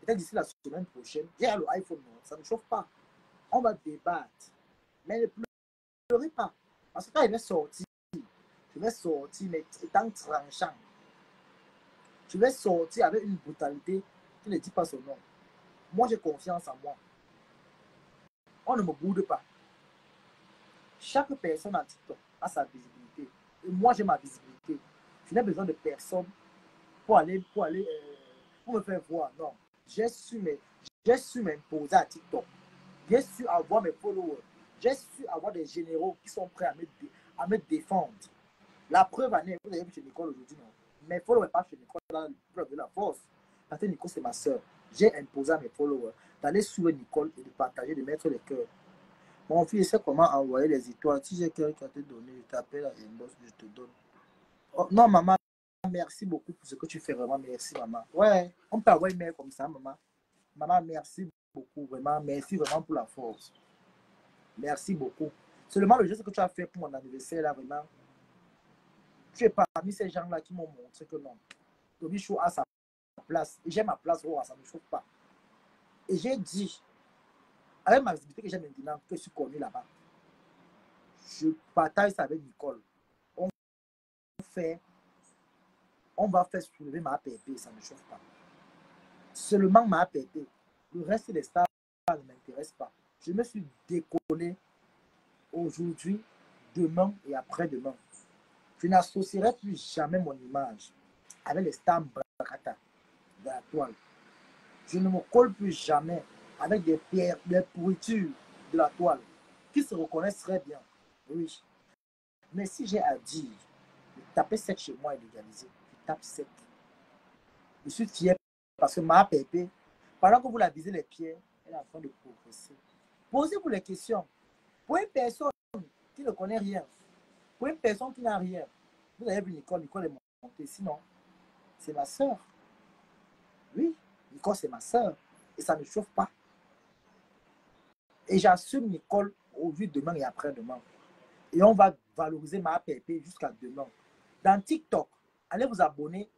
Peut-être d'ici la semaine prochaine, j'ai le iPhone, non, ça ne chauffe pas. On va débattre. Mais ne pleurez pas. Parce que quand je vais sortir, mais étant tranchant. Je vais sortir avec une brutalité qui ne dit pas son nom. Moi, j'ai confiance en moi. On ne me boude pas. Chaque personne en TikTok a sa visibilité. Et moi, j'ai ma visibilité. Je n'ai besoin de personne pour me faire voir. Non. J'ai su m'imposer à TikTok. J'ai su avoir mes followers. J'ai su avoir des généraux qui sont prêts à me défendre. La preuve en est, vous avez vu chez Nicole aujourd'hui, non? Mes followers ne sont pas chez Nicole, là, la preuve de la force. Parce que Nicole, c'est ma soeur. J'ai imposé à mes followers d'aller suivre Nicole et de partager, de mettre les cœurs. Mon fils, sait comment envoyer les étoiles. Si j'ai quelqu'un à te donner, je t'appelle à inbox, je te donne. Oh, non, maman, merci beaucoup pour ce que tu fais, vraiment. Merci, maman. Ouais, on peut avoir une mère comme ça, maman. Maman, merci beaucoup, vraiment. Merci vraiment pour la force. Merci beaucoup. Seulement le geste que tu as fait pour mon anniversaire, là, vraiment. Tu es parmi ces gens-là qui m'ont montré que non. Tobichou a sa place. Et j'ai ma place, oh, ça ne me chauffe pas. Et j'ai dit, avec ma visibilité que j'ai maintenant, que je suis connu là-bas, je partage ça avec Nicole. On va faire soulever ma PP, ça ne me chauffe pas. Seulement ma PP. Le reste des stars ne m'intéresse pas. Je me suis décollé aujourd'hui, demain et après-demain. Je n'associerai plus jamais mon image avec les stars Brakata de la toile. Je ne me colle plus jamais avec des pierres, des pourritures de la toile qui se reconnaissent très bien. Oui. Mais si j'ai à dire de taper sec chez moi et légaliser, je tape sec. Je suis fier parce que ma pépé, pendant que vous la visez les pierres, elle est en train de progresser. Posez-vous les questions. Pour une personne qui ne connaît rien, pour une personne qui n'a rien, Vous avez vu Nicole, Nicole est montée. Sinon, c'est ma soeur. Oui, Nicole, c'est ma soeur. Et ça ne chauffe pas. Et j'assume Nicole au vu de demain et après-demain. Et on va valoriser ma PP jusqu'à demain. Dans TikTok, allez vous abonner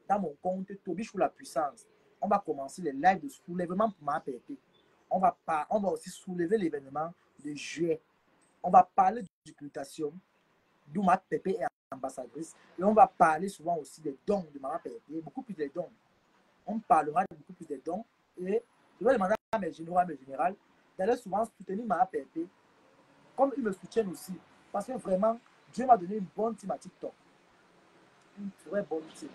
dans mon compte Tobichou la puissance. On va commencer les lives de soulèvement pour ma PP. On va aussi soulever l'événement de juillet. On va parler d'occultation, d'où ma PP est ambassadrice. Et on va parler souvent aussi des dons de ma PP, beaucoup plus des dons. On parlera beaucoup plus des dons. Et je vais demander à mes généraux, à mes générales, d'aller souvent soutenir ma PP, comme ils me soutiennent aussi. Parce que vraiment, Dieu m'a donné une bonne team à TikTok. Une très bonne team.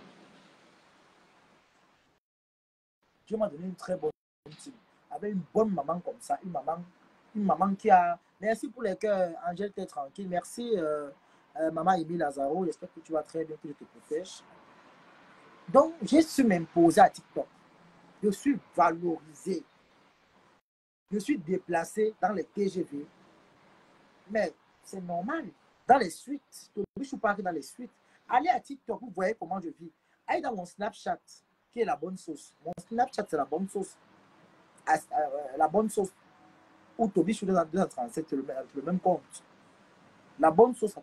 Dieu m'a donné une très bonne team. Avec une bonne maman comme ça, une maman qui a... Merci pour les cœurs, Angèle, t'es tranquille. Merci, maman Émile Lazaro. J'espère que tu vas très bien, que je te protège. Donc, j'ai su m'imposer à TikTok. Je suis valorisé. Je suis déplacé dans les TGV. Mais c'est normal. Dans les suites, je suis pas dans les suites. Allez à TikTok, vous voyez comment je vis. Allez dans mon Snapchat, qui est la bonne sauce. Mon Snapchat, c'est la bonne sauce. La bonne sauce. Ou Tobichou 237, c'est le même compte. La bonne sauce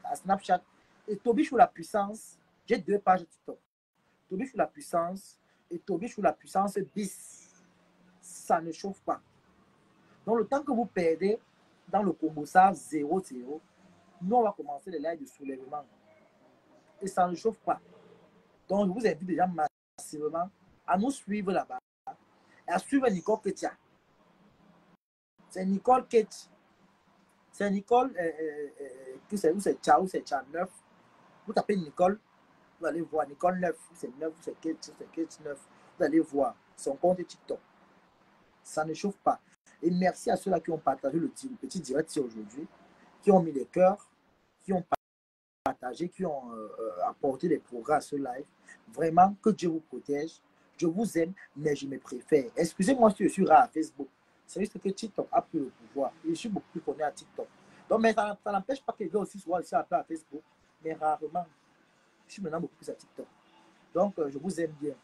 à Snapchat. Et Tobichou la puissance, j'ai 2 pages de TikTok. Tobichou la puissance et Tobichou la puissance bis. Ça ne chauffe pas. Donc, le temps que vous perdez dans le combo ça 0-0, nous, on va commencer les lives de soulèvement. Et ça ne chauffe pas. Donc, je vous invite déjà massivement à nous suivre là-bas. Et à suivre Nicole Ketia. C'est Nicole Ketia. C'est Nicole, c'est Tchao, c'est Tchao 9. Vous tapez Nicole, vous allez voir Nicole 9, c'est 9, c'est Ketia 9. Vous allez voir son compte TikTok. Ça ne chauffe pas. Et merci à ceux-là qui ont partagé le petit direct aujourd'hui, qui ont mis les cœurs, qui ont partagé, qui ont apporté des progrès à ce live. Vraiment, que Dieu vous protège. Je vous aime, mais je me préfère. Excusez-moi si je suis rare à Facebook. C'est juste que TikTok a pris le pouvoir. Et je suis beaucoup plus connu à TikTok. Donc, mais ça n'empêche pas que je vais aussi souvent un peu à Facebook, mais rarement. Je suis maintenant beaucoup plus à TikTok. Donc, je vous aime bien.